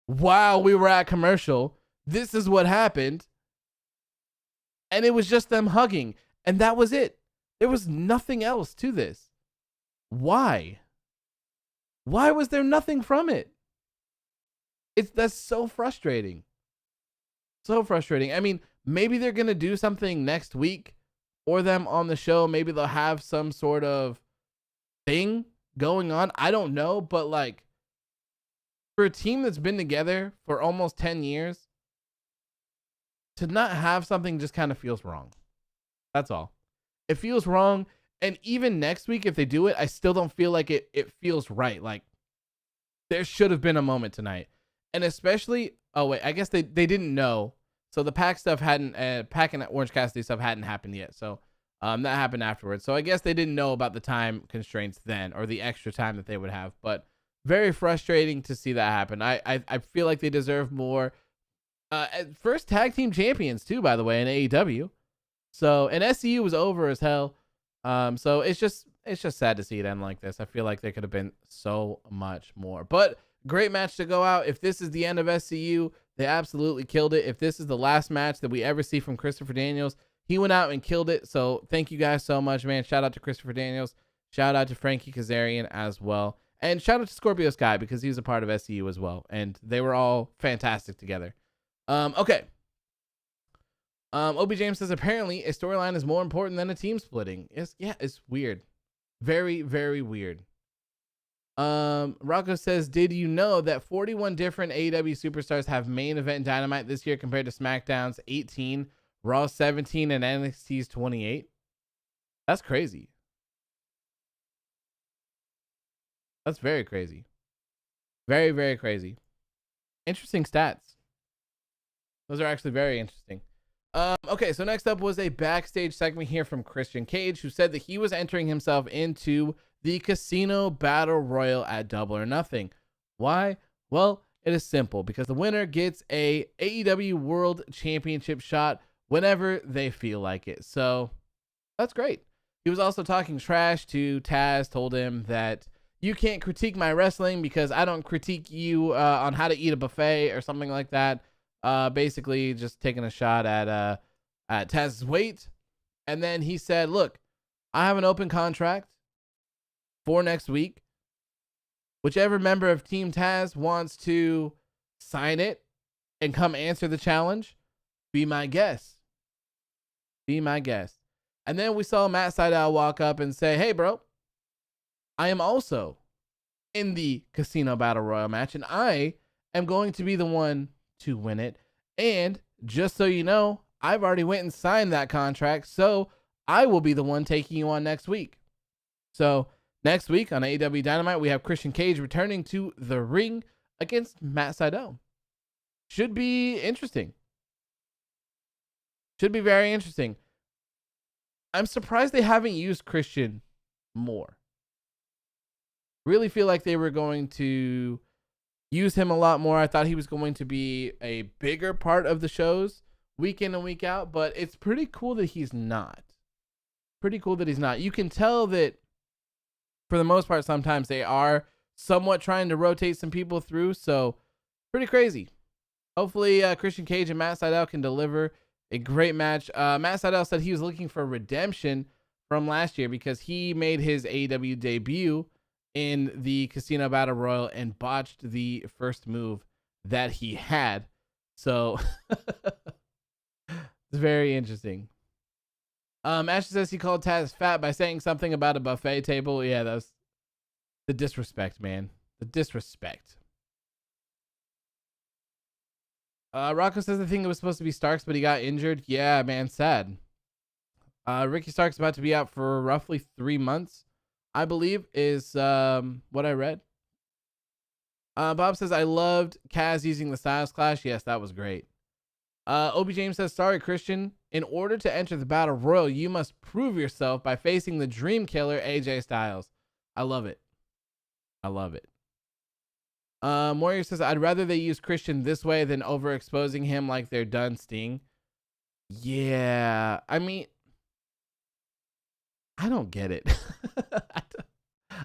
while we were at commercial, this is what happened. And it was just them hugging. And that was it. There was nothing else to this. Why? Why was there nothing from it? That's so frustrating. So frustrating. I mean, maybe they're going to do something next week for them on the show. Maybe they'll have some sort of thing going on. I don't know. But like, for a team that's been together for almost 10 years, to not have something just kind of feels wrong. That's all. It feels wrong. And even next week, if they do it, I still don't feel like it feels right. Like, there should have been a moment tonight. And especially, I guess they didn't know. So the Pac stuff Pac and Orange Cassidy stuff hadn't happened yet. So that happened afterwards. So I guess they didn't know about the time constraints then, or the extra time that they would have. But very frustrating to see that happen. I feel like they deserve more. First tag team champions too, by the way, in AEW. So, and SCU was over as hell. So it's just sad to see it end like this. I feel like there could have been so much more. But great match to go out. If this is the end of SCU, they absolutely killed it. If this is the last match that we ever see from Christopher Daniels, he went out and killed it. So thank you guys so much, man. Shout out to Christopher Daniels. Shout out to Frankie Kazarian as well. And shout out to Scorpio Sky because he was a part of SCU as well. And they were all fantastic together. Okay. Obi James says apparently a storyline is more important than a team splitting. It's weird. Very, very weird. Rocco says, did you know that 41 different AEW superstars have main event Dynamite this year compared to SmackDown's 18, Raw 17, and NXT's 28? That's crazy. That's very crazy. Very, very crazy. Interesting stats. Those are actually very interesting. Okay, so next up was a backstage segment here from Christian Cage, who said that he was entering himself into the Casino Battle Royal at Double or Nothing. Why? Well, it is simple, because the winner gets a AEW World Championship shot whenever they feel like it. So that's great. He was also talking trash to Taz, told him that you can't critique my wrestling because I don't critique you on how to eat a buffet or something like that. Basically just taking a shot at Taz's weight. And then he said, look, I have an open contract for next week. Whichever member of Team Taz wants to sign it and come answer the challenge, be my guest. Be my guest. And then we saw Matt Sydal walk up and say, hey, bro, I am also in the Casino Battle Royal match, and I am going to be the one to win it. And just so you know, I've already went and signed that contract, so I will be the one taking you on next week. So next week on AEW Dynamite, we have Christian Cage returning to the ring against Matt Sydal. Should be interesting. Should be very interesting. I'm surprised they haven't used Christian more. Really feel like they were going to use him a lot more. I thought he was going to be a bigger part of the shows week in and week out, but it's pretty cool that he's not. Pretty cool that he's not. You can tell that for the most part, sometimes they are somewhat trying to rotate some people through, so pretty crazy. Hopefully Christian Cage and Matt Sydal can deliver a great match. Matt Sydal said he was looking for redemption from last year because he made his AEW debut in the Casino Battle Royal and botched the first move that he had. So it's very interesting. Ashley says he called Taz fat by saying something about a buffet table. Yeah, that's the disrespect, man. The disrespect. Rocco says the thing it was supposed to be Starks, but he got injured. Yeah, man, sad. Ricky Starks about to be out for roughly 3 months, I believe, is what I read. Bob says, I loved Kaz using the Styles Clash. Yes, that was great. Obi James says, sorry, Christian. In order to enter the Battle Royal, you must prove yourself by facing the Dream Killer, AJ Styles. I love it. I love it. Warrior says, I'd rather they use Christian this way than overexposing him like they're done Sting. Yeah, I mean, I don't get it.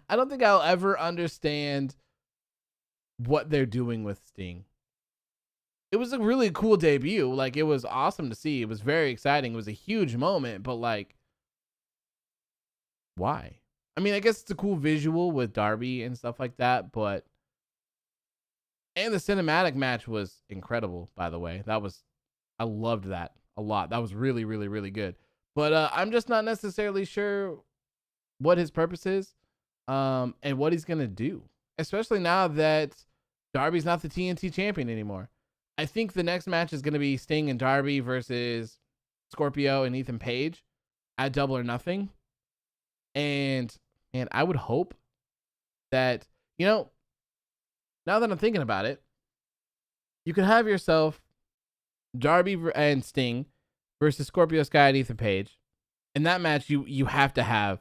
I don't think I'll ever understand what they're doing with Sting. It was a really cool debut. Like, it was awesome to see. It was very exciting. It was a huge moment, but like, why? I mean, I guess it's a cool visual with Darby and stuff like that, but, and the cinematic match was incredible, by the way. I loved that a lot. That was really, really, really good. But I'm just not necessarily sure what his purpose is, and what he's going to do, especially now that Darby's not the TNT champion anymore. I think the next match is going to be Sting and Darby versus Scorpio and Ethan Page at Double or Nothing. And, man, I would hope that, now that I'm thinking about it, you could have yourself Darby and Sting versus Scorpio Sky and Ethan Page. In that match, you have to have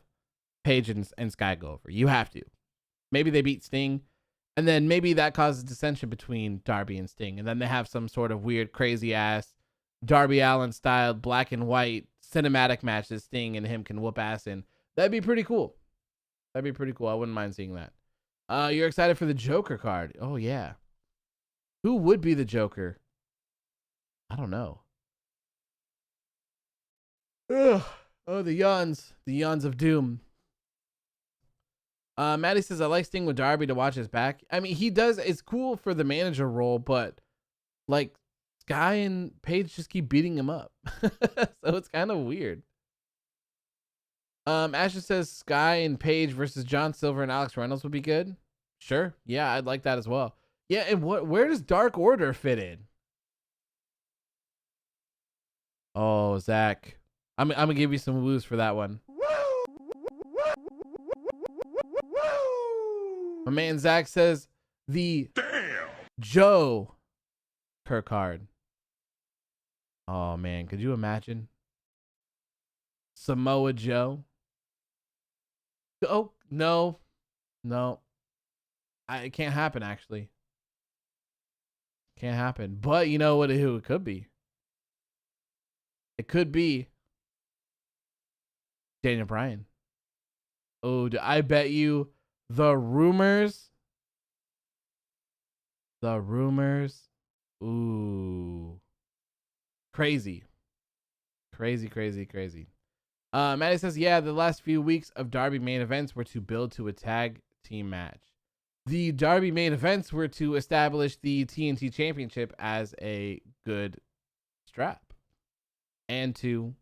Page and Sky go over. You have to. Maybe they beat Sting, and then maybe that causes dissension between Darby and Sting, and then they have some sort of weird, crazy-ass Darby Allin styled black and white cinematic match that Sting and him can whoop ass in. That'd be pretty cool. That'd be pretty cool. I wouldn't mind seeing that. You're excited for the Joker card. Oh, yeah. Who would be the Joker? I don't know. Ugh. Oh, the yawns. The yawns of doom. Maddie says, I like Sting with Darby to watch his back. I mean, he does. It's cool for the manager role, but like Sky and Paige just keep beating him up. So it's kind of weird. Asher says Sky and Paige versus John Silver and Alex Reynolds would be good. Sure. Yeah, I'd like that as well. Yeah, and where does Dark Order fit in? Oh, Zach. I'm gonna give you some woos for that one. My man Zach says the Joe Kirk card. Oh man, could you imagine? Samoa Joe. Oh, no. It can't happen, actually. Can't happen. But you know who it could be? It could be Daniel Bryan. Oh, I bet you the rumors. Ooh. Crazy. Maddie says, yeah, the last few weeks of Darby main events were to build to a tag team match. The Darby main events were to establish the TNT Championship as a good strap and to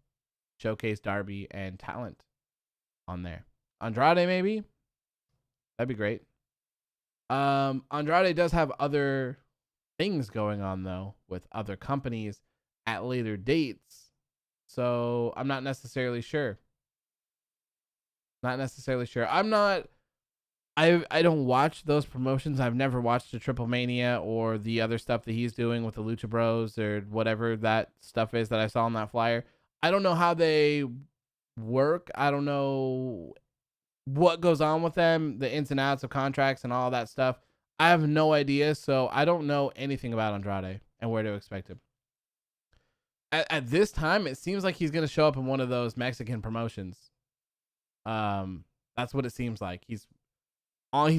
showcase Darby and talent on there. Andrade, maybe? That'd be great. Andrade does have other things going on, though, with other companies at later dates. So I'm not necessarily sure. I don't watch those promotions. I've never watched the Triple Mania or the other stuff that he's doing with the Lucha Bros or whatever that stuff is that I saw on that flyer. I don't know how they work. I don't know what goes on with them, the ins and outs of contracts and all that stuff. I have no idea. So I don't know anything about Andrade and where to expect him. At this time, it seems like he's going to show up in one of those Mexican promotions. That's what it seems like. He's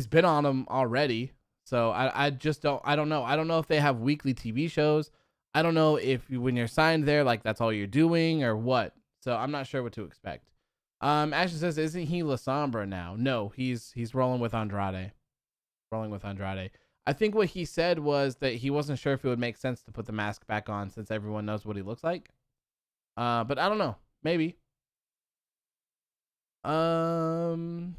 been on them already. So I don't know. I don't know if they have weekly TV shows. I don't know if when you're signed there, like that's all you're doing or what. So I'm not sure what to expect. Ashley says, isn't he La Sombra now? No, he's rolling with Andrade. I think what he said was that he wasn't sure if it would make sense to put the mask back on since everyone knows what he looks like. But I don't know. Maybe. Alex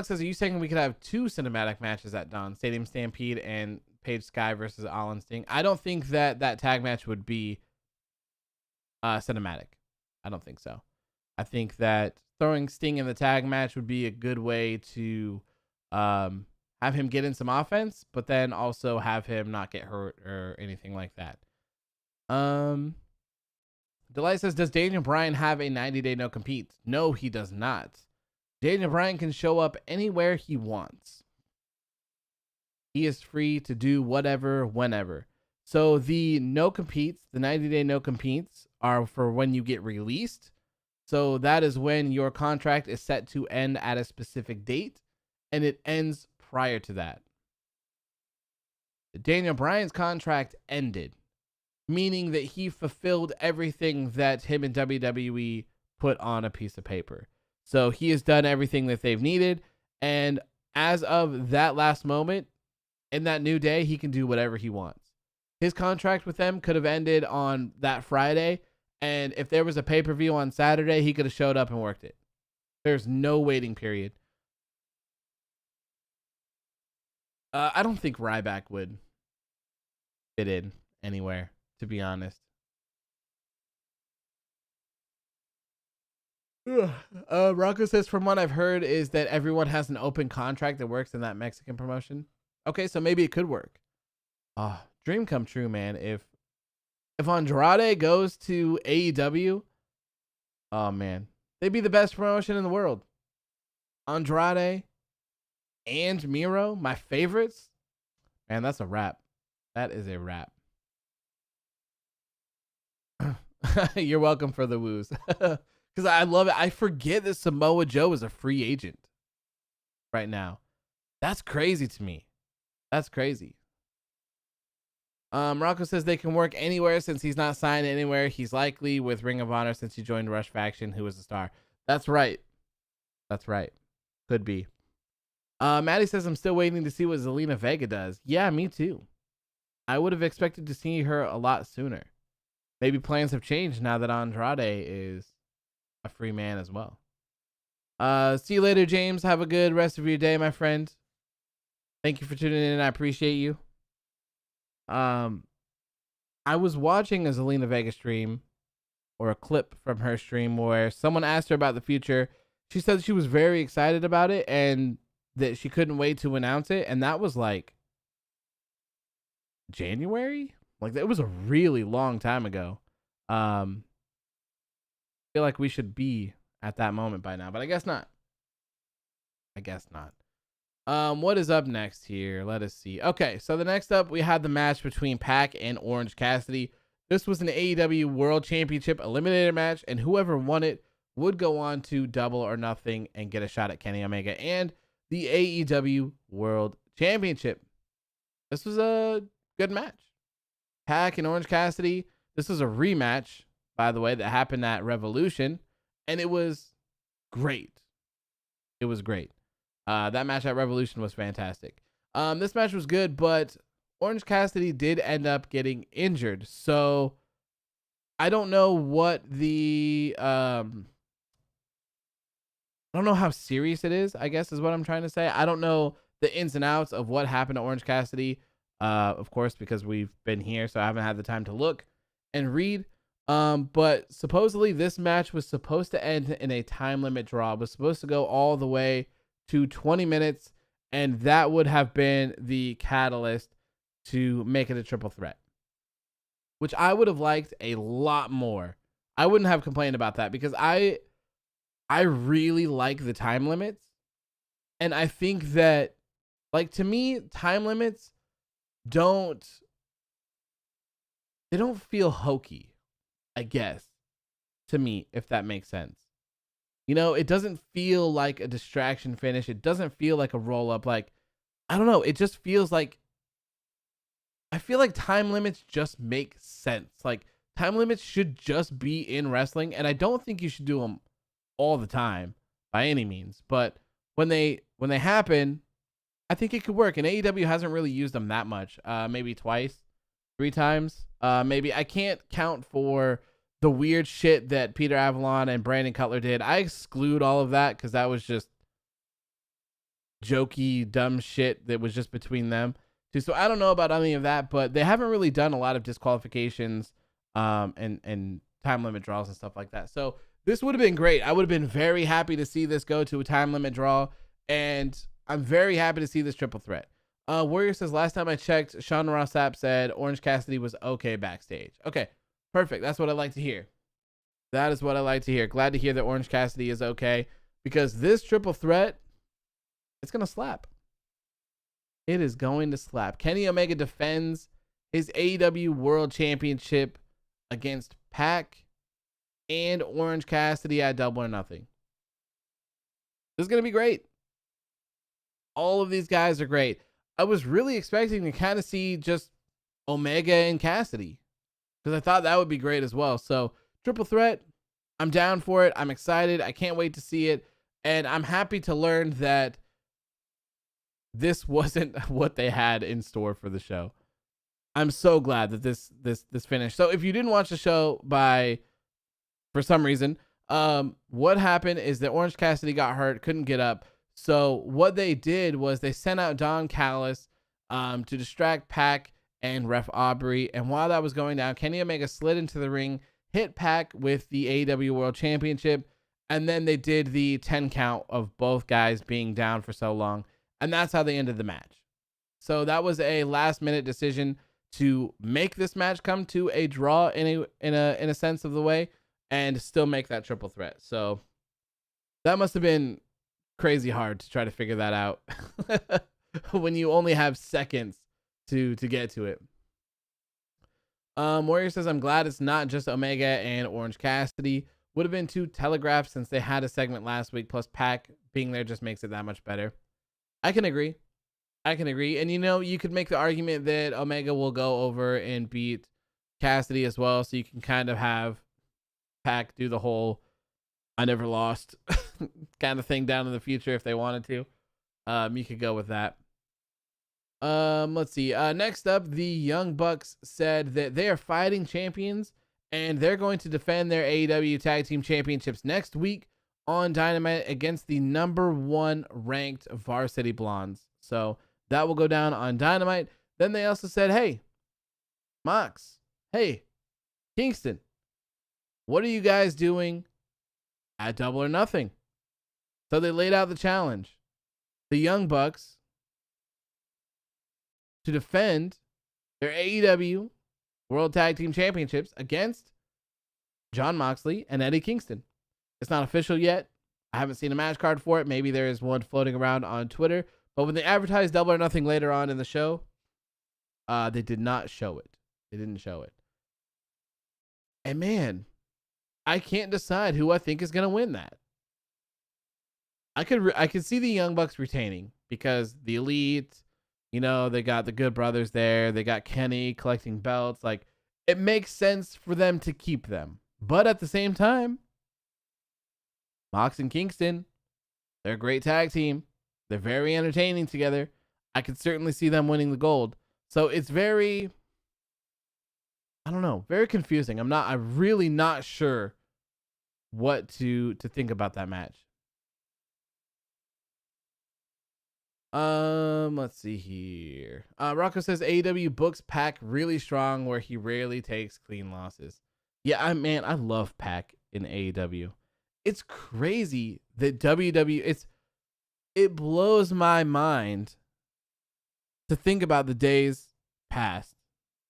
says, are you saying we could have 2 cinematic matches at Dawn? Stadium Stampede and Paige Sky versus Allin Sting? I don't think that tag match would be cinematic. I don't think so. I think that throwing Sting in the tag match would be a good way to have him get in some offense, but then also have him not get hurt or anything like that. Delight says, does Daniel Bryan have a 90-day no compete? No, he does not. Daniel Bryan can show up anywhere he wants. He is free to do whatever, whenever. So the no competes, the 90-day no competes are for when you get released. So that is when your contract is set to end at a specific date, and it ends prior to that. Daniel Bryan's contract ended, meaning that he fulfilled everything that him and WWE put on a piece of paper. So he has done everything that they've needed, and as of that last moment, in that new day, he can do whatever he wants. His contract with them could have ended on that Friday, and if there was a pay-per-view on Saturday, he could have showed up and worked it. There's no waiting period. I don't think Ryback would fit in anywhere, to be honest. Rocco says, from what I've heard is that everyone has an open contract that works in that Mexican promotion. Okay, so maybe it could work. Dream come true, man. If Andrade goes to AEW, oh man, they'd be the best promotion in the world. Andrade and Miro, my favorites. Man, that's a wrap. That is a wrap. You're welcome for the woos. because I love it. I forget that Samoa Joe is a free agent right now. That's crazy to me. That's crazy. Rocco says they can work anywhere since he's not signed anywhere. He's likely with Ring of Honor since he joined Rush Faction, who is a star. That's right. That's right. Could be. Maddie says I'm still waiting to see what Zelina Vega does. Yeah, me too. I would have expected to see her a lot sooner. Maybe plans have changed now that Andrade is a free man as well. See you later, James. Have a good rest of your day, my friend. Thank you for tuning in. I appreciate you. I was watching a Zelina Vega stream, or a clip from her stream, where someone asked her about the future. She said she was very excited about it and that she couldn't wait to announce it. And that was like January. Like, that was a really long time ago. I feel like we should be at that moment by now, but I guess not. What is up next here? Let us see. Okay, so the next up, we had the match between Pac and Orange Cassidy. This was an AEW World Championship Eliminator match, and whoever won it would go on to Double or Nothing and get a shot at Kenny Omega and the AEW World Championship. This was a good match. Pac and Orange Cassidy. This was a rematch, by the way, that happened at Revolution, and it was great. It was great. That match at Revolution was fantastic. This match was good, but Orange Cassidy did end up getting injured. So I don't know what the I don't know how serious it is, I guess is what I'm trying to say. I don't know the ins and outs of what happened to Orange Cassidy, of course, because we've been here, so I haven't had the time to look and read. But supposedly this match was supposed to end in a time limit draw. It was supposed to go all the way to 20 minutes, and that would have been the catalyst to make it a triple threat, which I would have liked a lot more. I wouldn't have complained about that because I really like the time limits, and I think that, like, to me, time limits don't feel hokey, I guess, to me, if that makes sense. You know, it doesn't feel like a distraction finish. It doesn't feel like a roll up. Like, I don't know. It just feels like, I feel like time limits just make sense. Like, time limits should just be in wrestling. And I don't think you should do them all the time by any means. But when they happen, I think it could work. And AEW hasn't really used them that much. Maybe twice, 3 times. Maybe. I can't count for the weird shit that Peter Avalon and Brandon Cutler did. I exclude all of that because that was just jokey, dumb shit that was just between them two. So I don't know about any of that, but they haven't really done a lot of disqualifications and time limit draws and stuff like that. So this would have been great. I would have been very happy to see this go to a time limit draw, and I'm very happy to see this triple threat. Warrior says, last time I checked, Sean Ross Sapp said Orange Cassidy was okay backstage. Okay. Perfect. That's what I like to hear. That is what I like to hear. Glad to hear that Orange Cassidy is okay, because this triple threat, it's going to slap. It is going to slap. Kenny Omega defends his AEW World Championship against Pac and Orange Cassidy at Double or Nothing. This is going to be great. All of these guys are great. I was really expecting to kind of see just Omega and Cassidy, because I thought that would be great as well. So triple threat, I'm down for it. I'm excited. I can't wait to see it. And I'm happy to learn that this wasn't what they had in store for the show. I'm so glad that this finished. So if you didn't watch the show for some reason, what happened is that Orange Cassidy got hurt, couldn't get up. So what they did was they sent out Don Callis to distract Pac and Ref Aubrey. And while that was going down, Kenny Omega slid into the ring, hit Pac with the AEW World Championship, and then they did the 10 count of both guys being down for so long. And that's how they ended the match. So that was a last minute decision to make this match come to a draw in a sense of the way, and still make that triple threat. So that must have been crazy hard to try to figure that out when you only have seconds to get to it. Warrior says, I'm glad it's not just Omega and Orange Cassidy. would have been too telegraphed since they had a segment last week. Plus, Pac being there just makes it that much better. I can agree. And you could make the argument that Omega will go over and beat Cassidy as well, so you can kind of have Pac do the whole "I never lost" kind of thing down in the future if they wanted to. You could go with that. Let's see. Next up, the Young Bucks said that they are fighting champions and they're going to defend their AEW Tag Team Championships next week on Dynamite against the number 1 ranked Varsity Blondes. So that will go down on Dynamite. Then they also said, hey, Mox, hey, Kingston, what are you guys doing at Double or Nothing? So they laid out the challenge. The Young Bucks to defend their AEW World Tag Team Championships against Jon Moxley and Eddie Kingston. It's not official yet. I haven't seen a match card for it. Maybe there is one floating around on Twitter. But when they advertised Double or Nothing later on in the show, they did not show it. They didn't show it. And man, I can't decide who I think is going to win that. I could see the Young Bucks retaining because the Elite, they got the Good Brothers there. They got Kenny collecting belts. Like, it makes sense for them to keep them. But at the same time, Mox and Kingston, they're a great tag team. They're very entertaining together. I could certainly see them winning the gold. So it's very, I don't know, very confusing. I'm really not sure what to think about that match. Let's see here. Rocco says AEW books Pac really strong where he rarely takes clean losses. Yeah, I love Pac in AEW. It's crazy that it blows my mind to think about the days past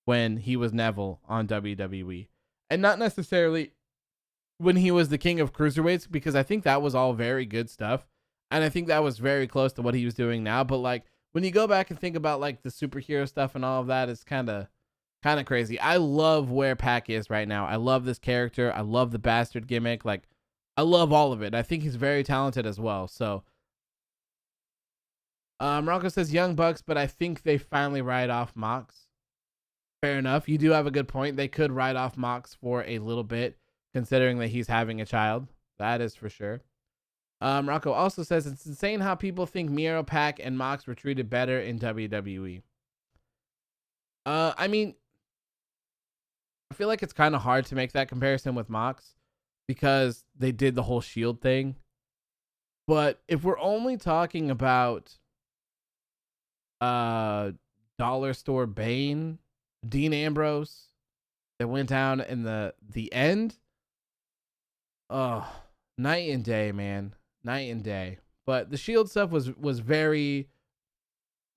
when he was Neville on WWE. And not necessarily when he was the king of cruiserweights, because I think that was all very good stuff. And I think that was very close to what he was doing now. But like when you go back and think about like the superhero stuff and all of that, it's kind of crazy. I love where Pac is right now. I love this character. I love the bastard gimmick. Like, I love all of it. I think he's very talented as well. So, Rocco says Young Bucks, but I think they finally write off Mox. Fair enough. You do have a good point. They could write off Mox for a little bit, considering that he's having a child. That is for sure. Rocco also says it's insane how people think Miro, Pac, and Mox were treated better in WWE. I mean, I feel like it's kind of hard to make that comparison with Mox because they did the whole Shield thing. But if we're only talking about Dollar Store Bane, Dean Ambrose, that went down in the end, oh, night and day, man. Night and day. But the Shield stuff was very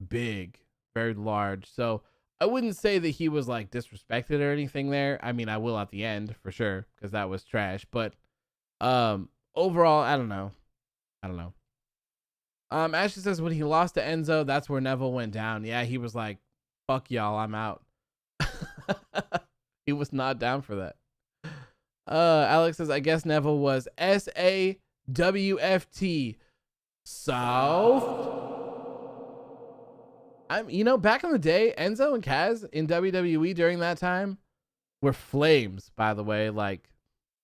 big, very large. So I wouldn't say that he was like disrespected or anything there. I mean, I will at the end for sure because that was trash. But overall, I don't know. Ashley says when he lost to Enzo, that's where Neville went down. Yeah, he was like, "Fuck y'all, I'm out." He was not down for that. Alex says, I guess Neville was SAWFT South. Back in the day, Enzo and Kaz in WWE during that time were flames, by the way. Like,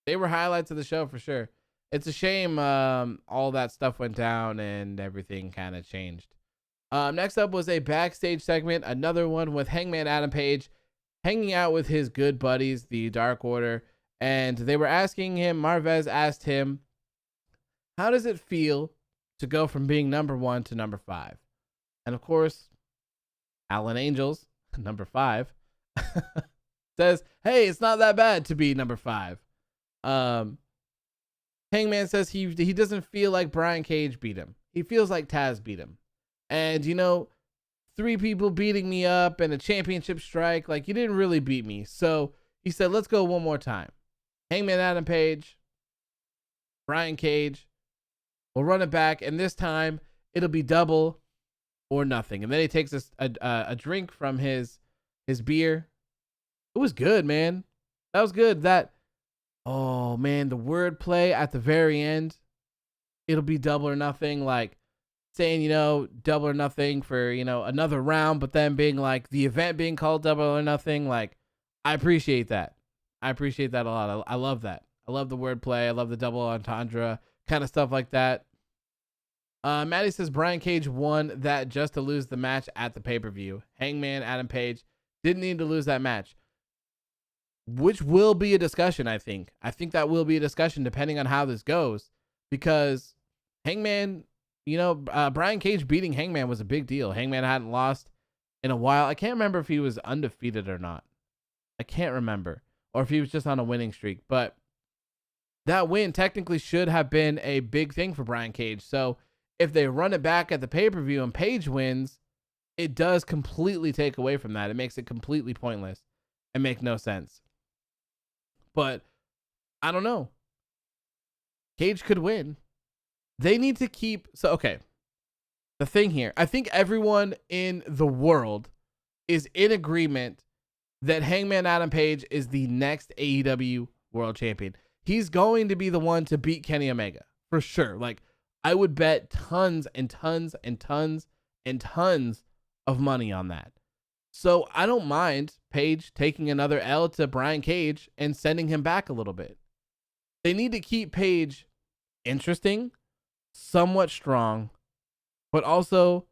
they were highlights of the show for sure. It's a shame all that stuff went down and everything kind of changed. Next up was a backstage segment, another one with Hangman Adam Page hanging out with his good buddies, the Dark Order. And they were asking him, Marvez asked him, how does it feel to go from being number 1 to number 5? And of course, Alan Angels, number 5, says, hey, it's not that bad to be number 5. Hangman says he doesn't feel like Brian Cage beat him. He feels like Taz beat him. And, 3 people beating me up and a championship strike, like, you didn't really beat me. So he said, let's go one more time. Hangman Adam Page, Brian Cage, we'll run it back, and this time it'll be double or nothing. And then he takes a drink from his beer. It was good, man. That was good. That Oh man, the wordplay at the very end, it'll be Double or Nothing, like saying, Double or Nothing for, another round, but then being like the event being called Double or Nothing. Like, I appreciate that. I appreciate that a lot. I love that. I love the wordplay. I love the double entendre, kind of stuff like that. Maddie says Brian Cage won that just to lose the match at the pay-per-view. Hangman Adam Page didn't need to lose that match, which will be a discussion, I think. I think that will be a discussion depending on how this goes, because Hangman, Brian Cage beating Hangman was a big deal. Hangman hadn't lost in a while. I can't remember if he was undefeated or not. I can't remember. Or if he was just on a winning streak. But that win technically should have been a big thing for Brian Cage. So if they run it back at the pay-per-view and Page wins, it does completely take away from that. It makes it completely pointless and make no sense. But I don't know. Cage could win. They need to keep... So, okay. The thing here, I think everyone in the world is in agreement that Hangman Adam Page is the next AEW World Champion. He's going to be the one to beat Kenny Omega, for sure. Like, I would bet tons and tons and tons and tons of money on that. So I don't mind Page taking another L to Brian Cage and sending him back a little bit. They need to keep Page interesting, somewhat strong, but also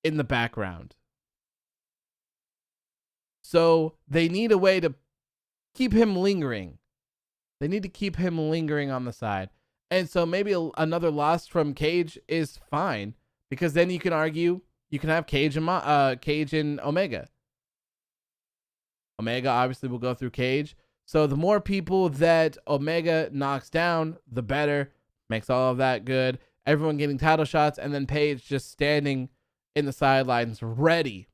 in the background. So they need a way to keep him lingering. They need to keep him lingering on the side. And so maybe another loss from Cage is fine, because then you can argue you can have Cage and Omega. Omega obviously will go through Cage. So the more people that Omega knocks down, the better. Makes all of that good. Everyone getting title shots, and then Page just standing in the sidelines, ready,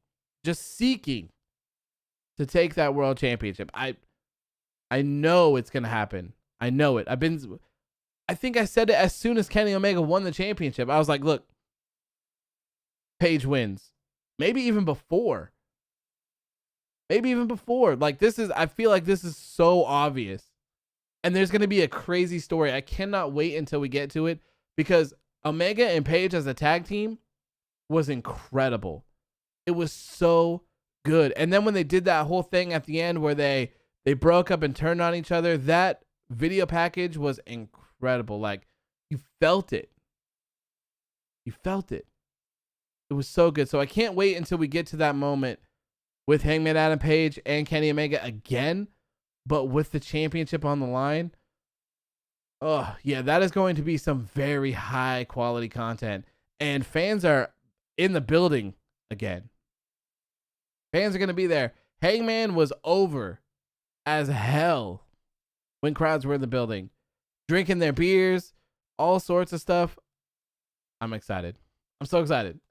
just seeking to take that world championship. I know it's gonna happen. I know it. I think I said it as soon as Kenny Omega won the championship. I was like, look, Page wins. Maybe even before. Like, I feel like this is so obvious. And there's gonna be a crazy story. I cannot wait until we get to it, because Omega and Page as a tag team was incredible. It was so good. And then when they did that whole thing at the end where they broke up and turned on each other, that video package was incredible. Like, you felt it. It was so good. So I can't wait until we get to that moment with Hangman Adam Page and Kenny Omega again, but with the championship on the line. Oh, yeah, that is going to be some very high quality content. And fans are in the building again. Fans are going to be there. Hangman was over as hell when crowds were in the building, drinking their beers, all sorts of stuff. I'm excited. I'm so excited.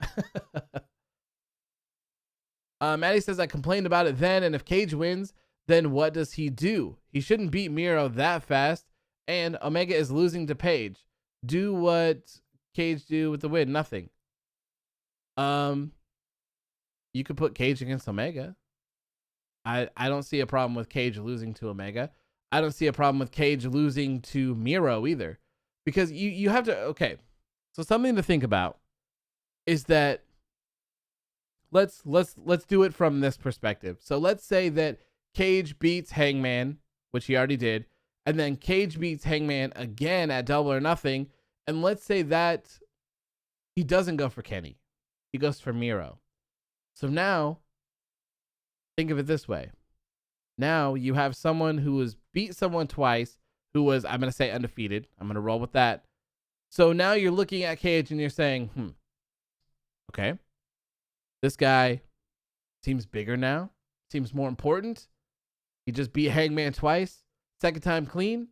Maddie says, I complained about it then, and if Cage wins, then what does he do? He shouldn't beat Miro that fast, and Omega is losing to Page. Do what Cage do with the win? Nothing. You could put Cage against Omega. I don't see a problem with Cage losing to Omega. I don't see a problem with Cage losing to Miro either. Because you have to, okay. So something to think about is that let's do it from this perspective. So let's say that Cage beats Hangman, which he already did, and then Cage beats Hangman again at Double or Nothing, and let's say that he doesn't go for Kenny. He goes for Miro. So now, think of it this way. Now you have someone who has beat someone twice, who was, I'm going to say, undefeated. I'm going to roll with that. So now you're looking at Cage and you're saying, okay, this guy seems bigger now, seems more important. He just beat Hangman twice, second time clean.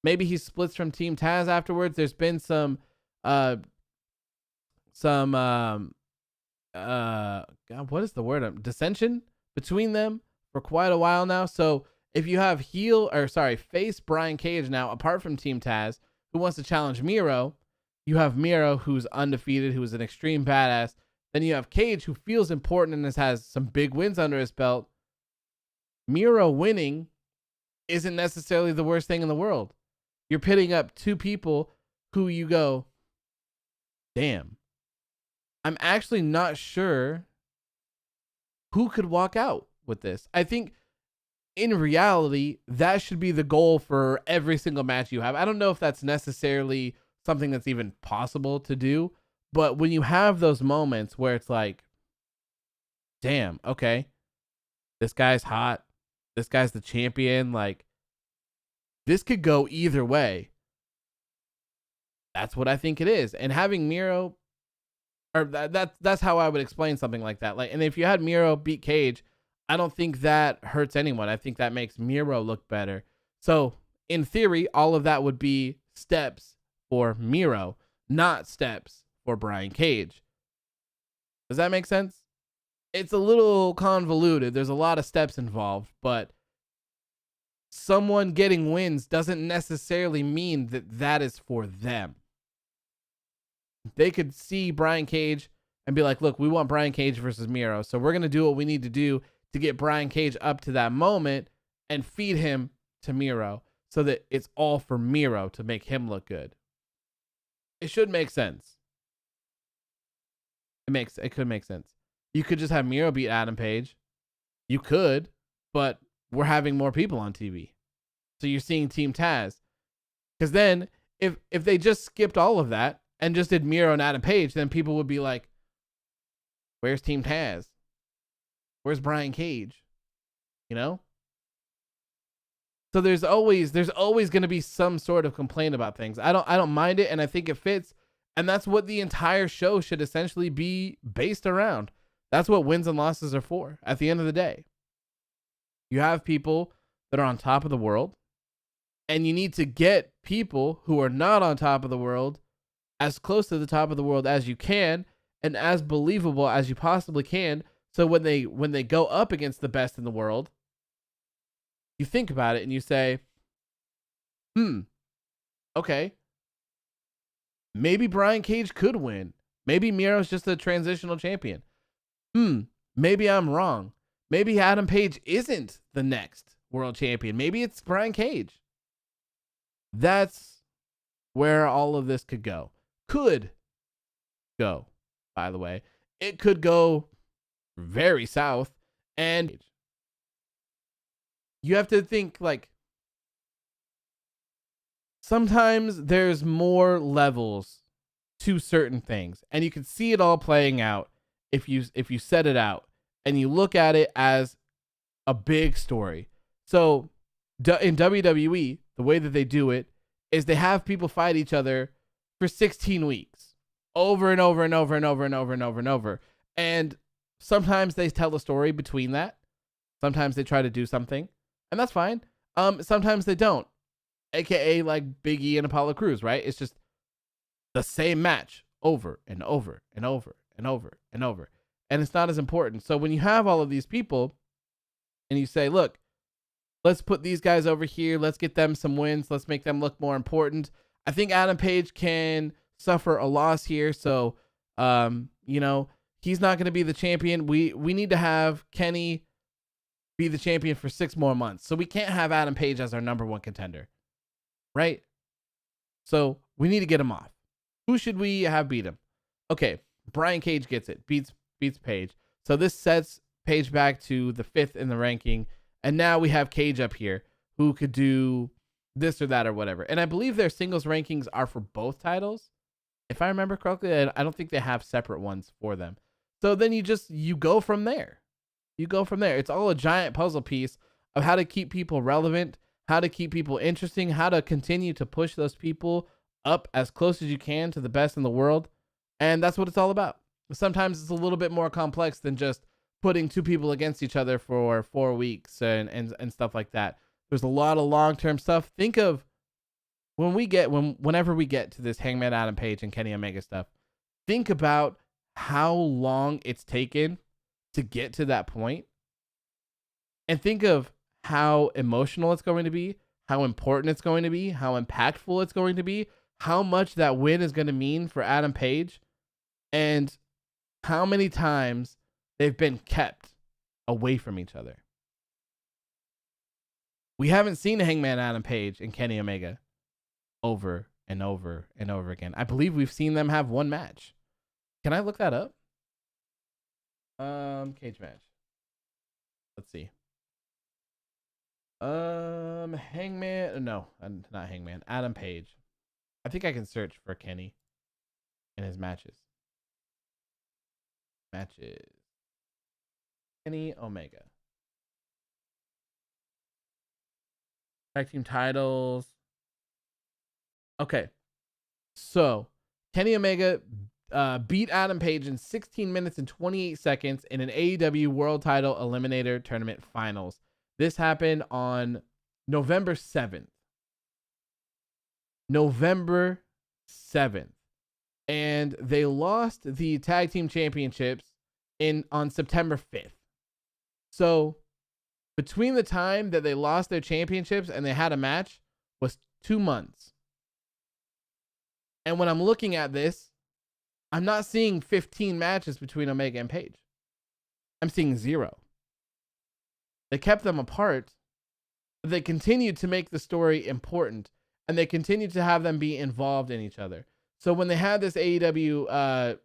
Maybe he splits from Team Taz afterwards. There's been some God, what is the word? Dissension between them for quite a while now. So if you have face Brian Cage now, apart from Team Taz, who wants to challenge Miro, you have Miro, who's undefeated, who is an extreme badass. Then you have Cage, who feels important and has some big wins under his belt. Miro winning isn't necessarily the worst thing in the world. You're pitting up two people who you go, damn, I'm actually not sure who could walk out with this. I think in reality, that should be the goal for every single match you have. I don't know if that's necessarily something that's even possible to do, but when you have those moments where it's like, damn, okay, this guy's hot, this guy's the champion, like, this could go either way. That's what I think it is. And having Miro, or that's how I would explain something like that. Like, and if you had Miro beat Cage, I don't think that hurts anyone. I think that makes Miro look better. So in theory, all of that would be steps for Miro, not steps for Brian Cage. Does that make sense? It's a little convoluted. There's a lot of steps involved, but someone getting wins doesn't necessarily mean that that is for them. They could see Brian Cage and be like, look, we want Brian Cage versus Miro. So we're going to do what we need to do to get Brian Cage up to that moment and feed him to Miro so that it's all for Miro to make him look good. It should make sense. It could make sense. You could just have Miro beat Adam Page. You could, but we're having more people on TV. So you're seeing Team Taz. Because then if they just skipped all of that and just did Miro and Adam Page, then people would be like, where's Team Taz? Where's Brian Cage? You know? So there's always going to be some sort of complaint about things. I don't mind it, and I think it fits. And that's what the entire show should essentially be based around. That's what wins and losses are for at the end of the day. You have people that are on top of the world, and you need to get people who are not on top of the world as close to the top of the world as you can and as believable as you possibly can. So when they go up against the best in the world, you think about it and you say, okay, maybe Brian Cage could win. Maybe Miro's just a transitional champion. Maybe I'm wrong. Maybe Adam Page isn't the next world champion. Maybe it's Brian Cage. That's where all of this could go. Could go, by the way. It could go very south. And you have to think, like, sometimes there's more levels to certain things. And you can see it all playing out if you set it out and you look at it as a big story. So in WWE, the way that they do it is they have people fight each other for 16 weeks over and over and over and over and over and over and over. And sometimes they tell a story between that. Sometimes they try to do something, and that's fine. Sometimes they don't, aka like Big E and Apollo Crews, right? It's just the same match over and over and over and over and over. And it's not as important. So when you have all of these people and you say, look, let's put these guys over here. Let's get them some wins. Let's make them look more important. I think Adam Page can suffer a loss here. So, he's not going to be the champion. We need to have Kenny be the champion for 6 more months. So we can't have Adam Page as our number one contender, right? So we need to get him off. Who should we have beat him? Okay, Brian Cage gets it, beats Page. So this sets Page back to the 5th in the ranking. And now we have Cage up here who could do this or that or whatever. And I believe their singles rankings are for both titles. If I remember correctly, I don't think they have separate ones for them. So then you go from there. You go from there. It's all a giant puzzle piece of how to keep people relevant, how to keep people interesting, how to continue to push those people up as close as you can to the best in the world. And that's what it's all about. Sometimes it's a little bit more complex than just putting 2 people against each other for 4 weeks and stuff like that. There's a lot of long-term stuff. Think of whenever we get to this Hangman Adam Page and Kenny Omega stuff, think about how long it's taken to get to that point. And think of how emotional it's going to be, how important it's going to be, how impactful it's going to be, how much that win is going to mean for Adam Page, and how many times they've been kept away from each other. We haven't seen Hangman Adam Page and Kenny Omega over and over and over again. I believe we've seen them have one match. Can I look that up? Cage match. Let's see. Hangman. No, not Hangman. Adam Page. I think I can search for Kenny and his matches. Kenny Omega. Tag team titles. Okay. So, Kenny Omega beat Adam Page in 16 minutes and 28 seconds in an AEW World Title Eliminator Tournament Finals. This happened on November 7th. November 7th. And they lost the tag team championships on September 5th. So, between the time that they lost their championships and they had a match was 2 months. And when I'm looking at this, I'm not seeing 15 matches between Omega and Page. I'm seeing 0. They kept them apart, but they continued to make the story important, and they continued to have them be involved in each other. So when they had this AEW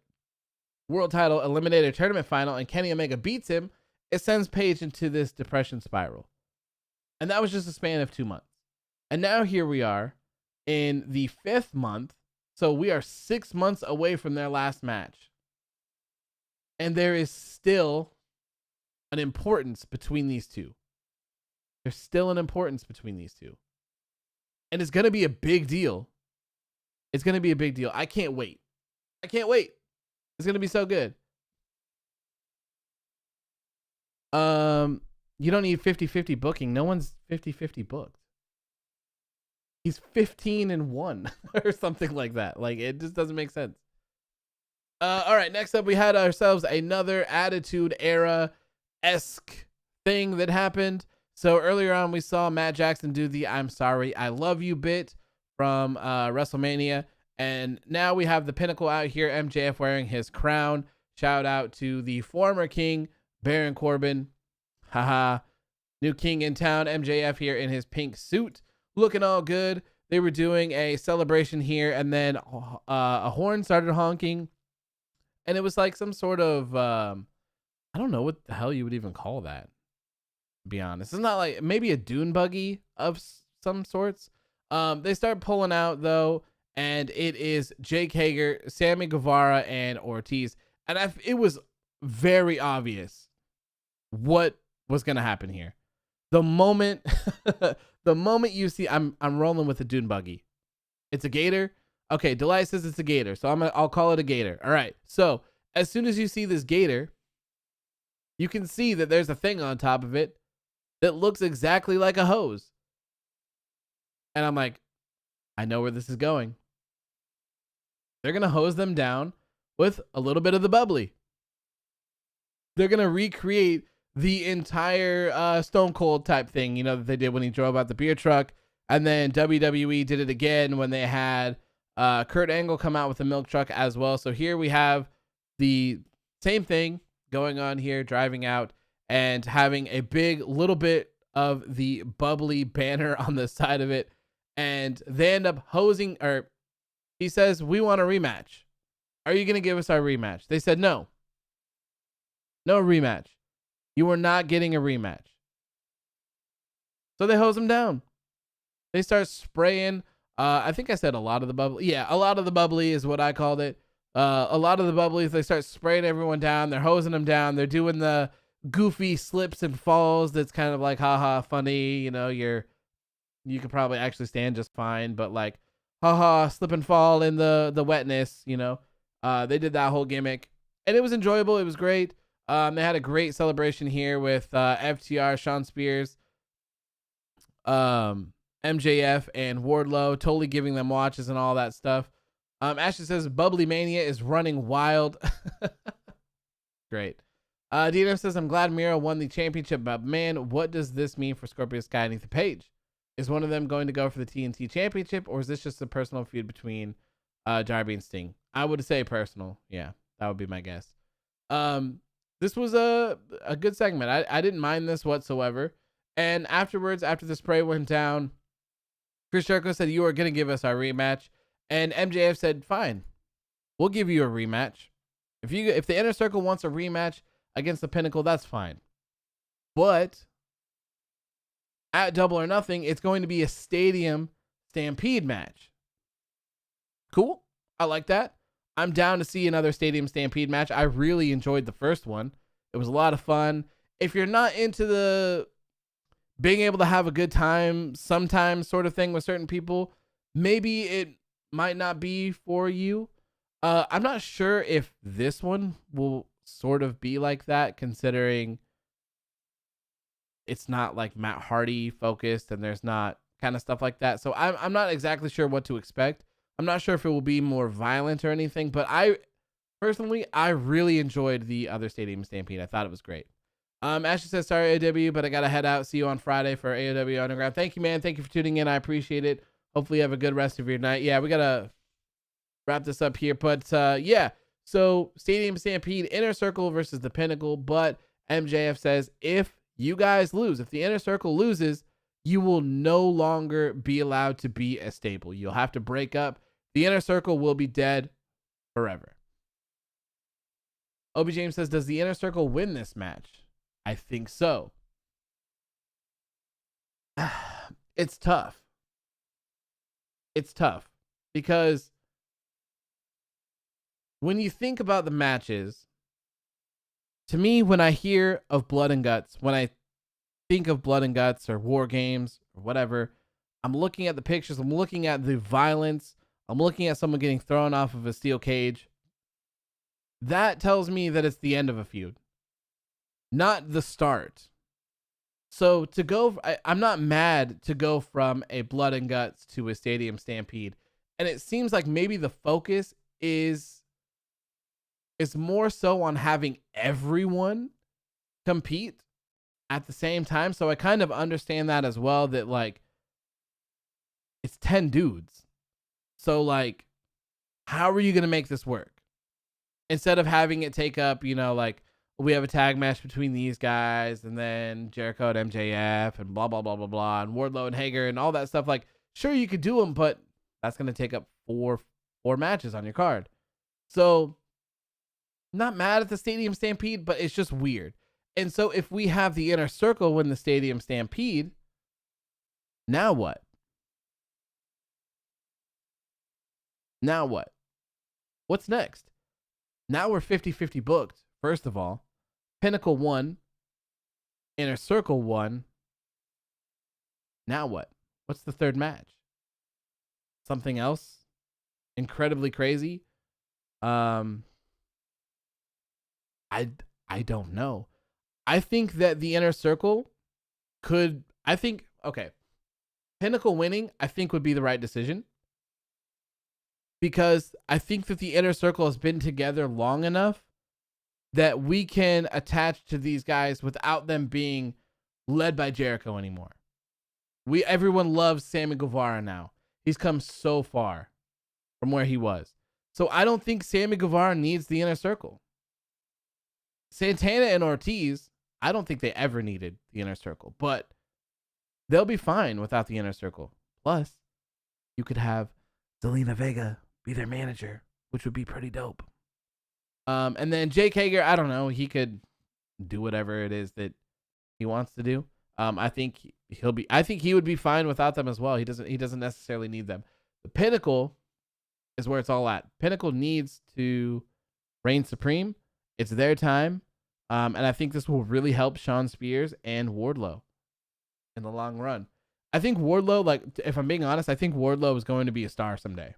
World Title Eliminator Tournament Final and Kenny Omega beats him, it sends Page into this depression spiral. And that was just a span of 2 months. And now here we are in the 5th month. So we are 6 months away from their last match. And there is still an importance between these two. There's still an importance between these two. And it's going to be a big deal. It's going to be a big deal. I can't wait. It's going to be so good. You don't need 50-50 booking. No one's 50-50 booked. He's 15-1 or something like that. Like, it just doesn't make sense. All right, next up, we had ourselves another Attitude Era-esque thing that happened. So earlier on, we saw Matt Jackson do the "I'm sorry, I love you" bit from WrestleMania. And now we have the Pinnacle out here, MJF wearing his crown. Shout out to the former king, Baron Corbin. Haha. New king in town, MJF here in his pink suit, looking all good. They were doing a celebration here, and then a horn started honking. And it was like some sort of, I don't know what the hell you would even call that, to be honest. It's not like, maybe a dune buggy of some sorts. They start pulling out, though, and it is Jake Hager, Sammy Guevara, and Ortiz. And it was very obvious what was going to happen here. The moment you see, I'm rolling with a dune buggy. It's a gator. Okay, Delight says it's a gator, so I'll call it a gator. All right. So as soon as you see this gator, you can see that there's a thing on top of it that looks exactly like a hose. And I'm like, I know where this is going. They're gonna hose them down with a little bit of the bubbly. They're gonna recreate the entire Stone Cold type thing, you know, that they did when he drove out the beer truck. And then WWE did it again when they had Kurt Angle come out with a milk truck as well. So here we have the same thing going on here, driving out and having a big little bit of the bubbly banner on the side of it. And they end up hosing, or he says, "We want a rematch. Are you going to give us our rematch?" They said, no. No rematch. You are not getting a rematch. So they hose him down. They start spraying. I think I said a lot of the bubbly. Yeah, a lot of the bubbly is what I called it. A lot of the bubblies, they start spraying everyone down. They're hosing them down. They're doing the goofy slips and falls. That's kind of like, haha, funny. You know, you could probably actually stand just fine. But like, haha, slip and fall in the wetness, you know. They did that whole gimmick. And it was enjoyable. It was great. They had a great celebration here with FTR, Sean Spears, MJF, and Wardlow, totally giving them watches and all that stuff. Ashley says Bubbly Mania is running wild. Great. Dino says, I'm glad Miro won the championship, but man, what does this mean for Scorpio Sky and Ethan Page? Is one of them going to go for the TNT Championship, or is this just a personal feud between Darby and Sting? I would say personal. Yeah, that would be my guess. This was a good segment. I didn't mind this whatsoever. And afterwards, after the spray went down, Chris Jericho said, "You are going to give us our rematch." And MJF said, "Fine, we'll give you a rematch. If the Inner Circle wants a rematch against the Pinnacle, that's fine. But at Double or Nothing, it's going to be a Stadium Stampede match." Cool. I like that. I'm down to see another Stadium Stampede match. I really enjoyed the first one. It was a lot of fun. If you're not into the being able to have a good time sometimes sort of thing with certain people, maybe it might not be for you. I'm not sure if this one will sort of be like that, considering it's not like Matt Hardy focused and there's not kind of stuff like that. So I'm not exactly sure what to expect. I'm not sure if it will be more violent or anything, but I really enjoyed the other Stadium Stampede. I thought it was great. Ashley says, "Sorry, AEW, but I got to head out. See you on Friday for AEW Underground." Thank you, man. Thank you for tuning in. I appreciate it. Hopefully you have a good rest of your night. Yeah, we got to wrap this up here. But yeah, so Stadium Stampede, Inner Circle versus the Pinnacle. But MJF says, if you guys lose, if the Inner Circle loses, you will no longer be allowed to be a stable. You'll have to break up. The Inner Circle will be dead forever. Obi James says, "Does the Inner Circle win this match?" I think so. It's tough. It's tough because when you think about the matches, to me, when I hear of Blood and Guts, when I think of Blood and Guts or War Games or whatever, I'm looking at the pictures, I'm looking at the violence, I'm looking at someone getting thrown off of a steel cage. That tells me that it's the end of a feud, not the start. So to go, I'm not mad to go from a Blood and Guts to a Stadium Stampede. And it seems like maybe the focus is more so on having everyone compete at the same time. So I kind of understand that as well, that like it's 10 dudes. So like, how are you going to make this work? Instead of having it take up, like we have a tag match between these guys and then Jericho and MJF and blah, blah, blah, blah, blah, and Wardlow and Hager and all that stuff. Like, sure, you could do them, but that's going to take up four matches on your card. So not mad at the Stadium Stampede, but it's just weird. And so if we have the Inner Circle win the Stadium Stampede, now what? Now what? What's next? Now we're 50-50 booked, first of all. Pinnacle won. Inner Circle won. Now what? What's the third match? Something else? Incredibly crazy? I don't know. I think that the Inner Circle Pinnacle winning, I think would be the right decision. Because I think that the Inner Circle has been together long enough that we can attach to these guys without them being led by Jericho anymore. Everyone loves Sammy Guevara now. He's come so far from where he was. So I don't think Sammy Guevara needs the Inner Circle. Santana and Ortiz, I don't think they ever needed the Inner Circle, but they'll be fine without the Inner Circle. Plus, you could have Zelina Vega be their manager, which would be pretty dope. And then Jake Hager, I don't know, he could do whatever it is that he wants to do. I think he would be fine without them as well. He doesn't necessarily need them. The Pinnacle is where it's all at. Pinnacle needs to reign supreme. It's their time. And I think this will really help Shawn Spears and Wardlow in the long run. I think Wardlow, like, if I'm being honest, I think Wardlow is going to be a star someday.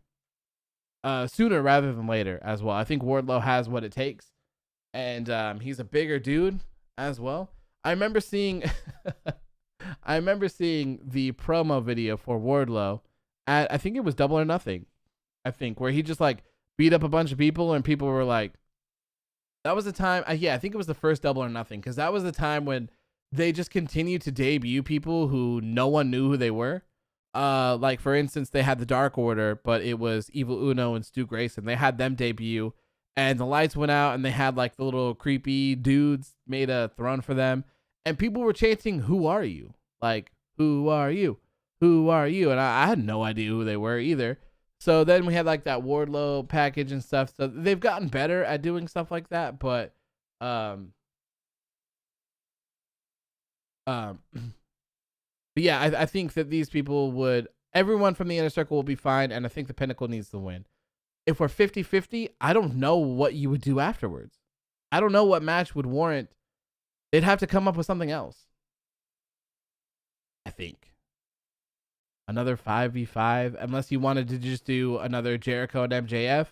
Sooner rather than later as well. I think Wardlow has what it takes. And he's a bigger dude as well. I remember seeing the promo video for Wardlow at, I think it was Double or Nothing. I think, where he just like beat up a bunch of people and people were like, that was the time. I think it was the first Double or Nothing, because that was the time when they just continued to debut people who no one knew who they were. Like, for instance, they had the Dark Order, but it was Evil Uno and Stu Grayson. They had them debut, and the lights went out, and they had like the little creepy dudes made a throne for them, and people were chanting, "Who are you? Like, who are you? Who are you? And I had no idea who they were either. So then we had like that Wardlow package and stuff. So they've gotten better at doing stuff like that. But, but yeah, I think that these people everyone from the inner circle will be fine. And I think the Pinnacle needs to win. If we're 50-50, I don't know what you would do afterwards. I don't know what match would warrant. They'd have to come up with something else. I think. Another 5v5, unless you wanted to just do another Jericho and MJF.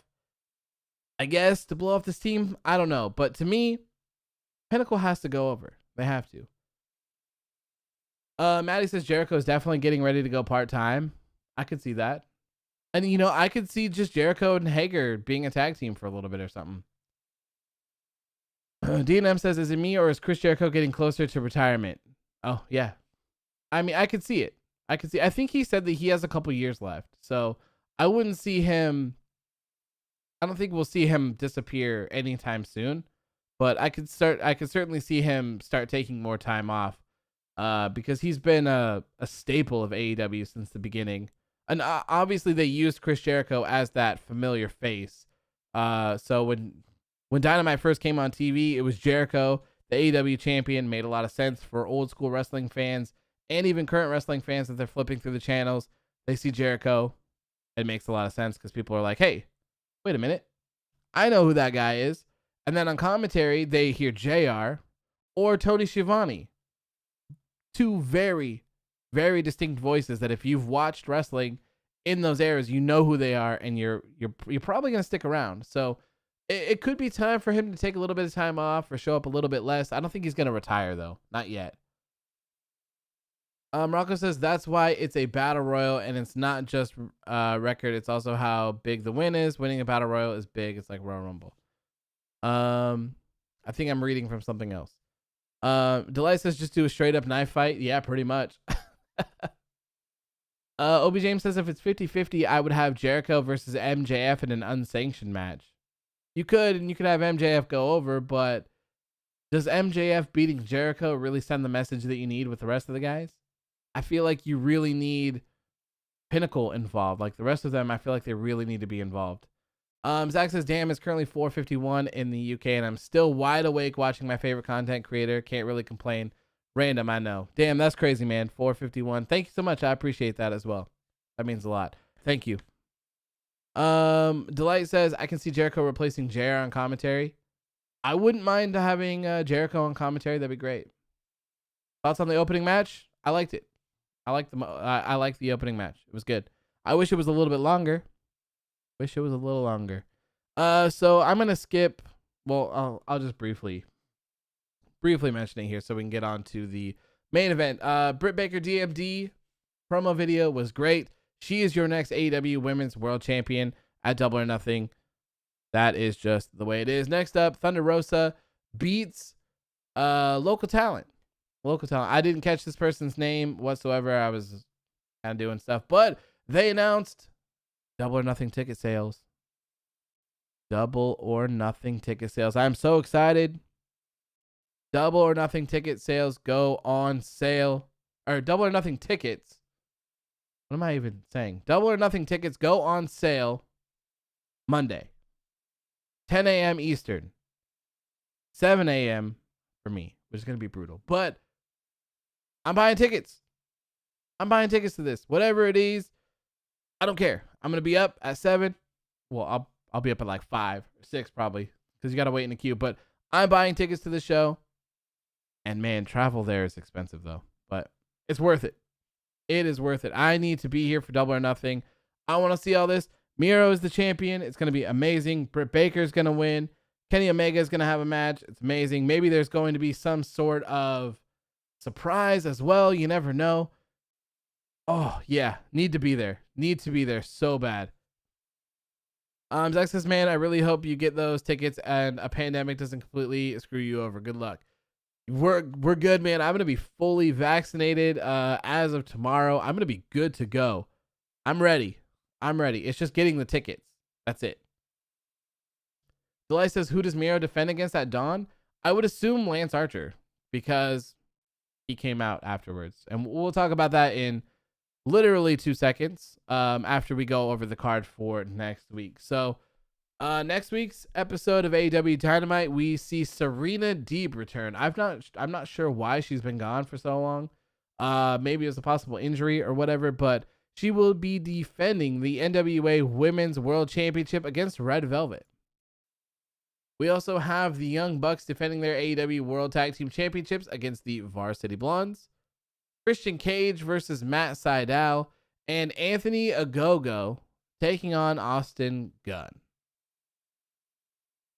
I guess to blow off this team, I don't know. But to me, Pinnacle has to go over. They have to. Maddie says Jericho is definitely getting ready to go part-time. I could see that. And, I could see just Jericho and Hager being a tag team for a little bit or something. D&M says, is it me or is Chris Jericho getting closer to retirement? Oh, yeah. I mean, I could see it. I think he said that he has a couple years left. So I wouldn't see him. I don't think we'll see him disappear anytime soon. But I could certainly see him start taking more time off. Because he's been a staple of AEW since the beginning. And obviously they used Chris Jericho as that familiar face. So when Dynamite first came on TV, it was Jericho, the AEW champion. Made a lot of sense for old school wrestling fans and even current wrestling fans that they're flipping through the channels. They see Jericho. It makes a lot of sense because people are like, hey, wait a minute. I know who that guy is. And then on commentary, they hear JR or Tony Schiavone. Two very, very distinct voices that if you've watched wrestling in those eras, you know who they are, and you're probably going to stick around. So it could be time for him to take a little bit of time off or show up a little bit less. I don't think he's going to retire, though. Not yet. Rocco says that's why it's a battle royal, and it's not just record. It's also how big the win is. Winning a battle royal is big. It's like Royal Rumble. I think I'm reading from something else. Delight says just do a straight up knife fight. Yeah, pretty much. Obi James says if it's 50-50, I would have Jericho versus MJF in an unsanctioned match. You could have MJF go over, but does MJF beating Jericho really send the message that you need with the rest of the guys? I feel like you really need Pinnacle involved. Like the rest of them, I feel like they really need to be involved. Zach says, damn, it's currently 4:51 in the UK, and I'm still wide awake watching my favorite content creator. Can't really complain. Random, I know. Damn, that's crazy, man. 4:51. Thank you so much. I appreciate that as well. That means a lot. Thank you. Delight says, I can see Jericho replacing JR on commentary. I wouldn't mind having Jericho on commentary. That'd be great. Thoughts on the opening match? I liked it. I liked the opening match. It was good. I wish it was a little bit longer. So I'm gonna skip. Well, I'll just briefly mention it here so we can get on to the main event. Britt Baker DMD promo video was great. She is your next AEW Women's World Champion at Double or Nothing. That is just the way it is. Next up, Thunder Rosa beats local talent. I didn't catch this person's name whatsoever. I was kind of doing stuff, but they announced Double or Nothing ticket sales. Double or Nothing ticket sales. I'm so excited. Double or Nothing ticket sales go on sale. Or Double or Nothing tickets. What am I even saying? Double or Nothing tickets go on sale Monday. 10 a.m. Eastern. 7 a.m. for me, which is going to be brutal. But I'm buying tickets. To this. Whatever it is, I don't care. I'm going to be up at 7. Well, I'll be up at like 5 or 6 probably because you got to wait in the queue. But I'm buying tickets to the show. And man, travel there is expensive though. But it's worth it. It is worth it. I need to be here for Double or Nothing. I want to see all this. Miro is the champion. It's going to be amazing. Britt Baker is going to win. Kenny Omega is going to have a match. It's amazing. Maybe there's going to be some sort of surprise as well. You never know. Oh, yeah. Need to be there. So bad. Zach says, man, I really hope you get those tickets and a pandemic doesn't completely screw you over. Good luck. We're good, man. I'm going to be fully vaccinated as of tomorrow. I'm going to be good to go. I'm ready. It's just getting the tickets. That's it. Delay says, who does Miro defend against at Dawn? I would assume Lance Archer because he came out afterwards. And we'll talk about that in literally 2 seconds after we go over the card for next week. So next week's episode of AEW Dynamite, we see Serena Deeb return. I'm not sure why she's been gone for so long. Maybe it was a possible injury or whatever, but she will be defending the NWA Women's World Championship against Red Velvet. We also have the Young Bucks defending their AEW World Tag Team Championships against the Varsity Blondes. Christian Cage versus Matt Sydal, and Anthony Ogogo taking on Austin Gunn.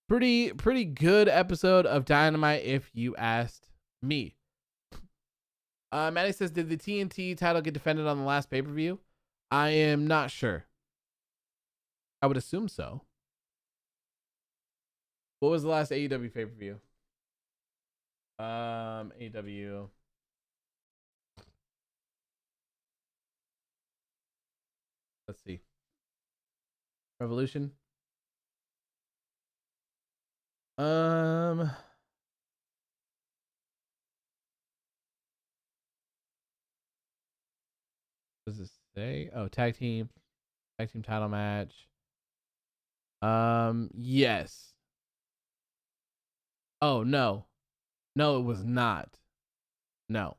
Pretty good episode of Dynamite, if you asked me. Maddie says, did the TNT title get defended on the last pay-per-view? I am not sure. I would assume so. What was the last AEW pay-per-view? AEW. Let's see. Revolution. What does this say? Oh, tag team title match. Yes. Oh, no, it was not. No,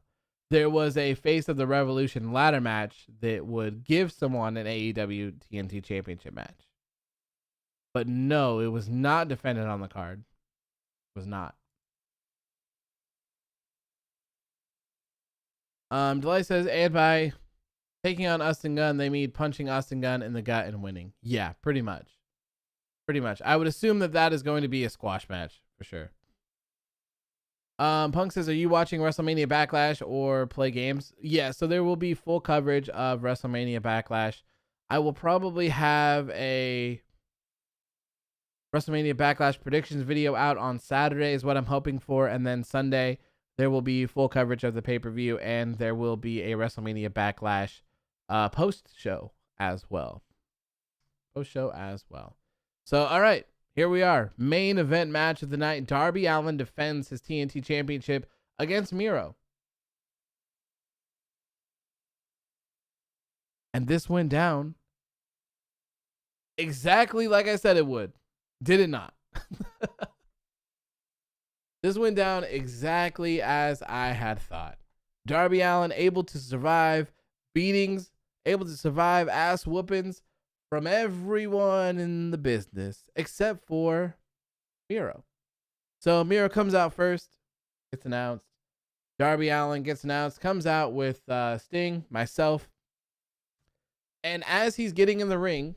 there was a Face of the Revolution ladder match that would give someone an AEW TNT Championship match. But no, it was not defended on the card. It was not. Delay says, and by taking on Austin Gunn, they mean punching Austin Gunn in the gut and winning. Yeah, pretty much. I would assume that is going to be a squash match for sure. Punk says, are you watching WrestleMania Backlash or play games? Yeah, so there will be full coverage of WrestleMania Backlash. I will probably have a WrestleMania Backlash predictions video out on Saturday is what I'm hoping for. And then Sunday, there will be full coverage of the pay-per-view, and there will be a WrestleMania Backlash post-show as well. So, all right. Here we are. Main event match of the night. Darby Allin defends his TNT Championship against Miro. And this went down exactly like I said it would. Did it not? This went down exactly as I had thought. Darby Allin able to survive beatings, able to survive ass whoopings from everyone in the business except for Miro. So Miro comes out first, gets announced. Darby Allin gets announced, comes out with Sting, myself. And as he's getting in the ring,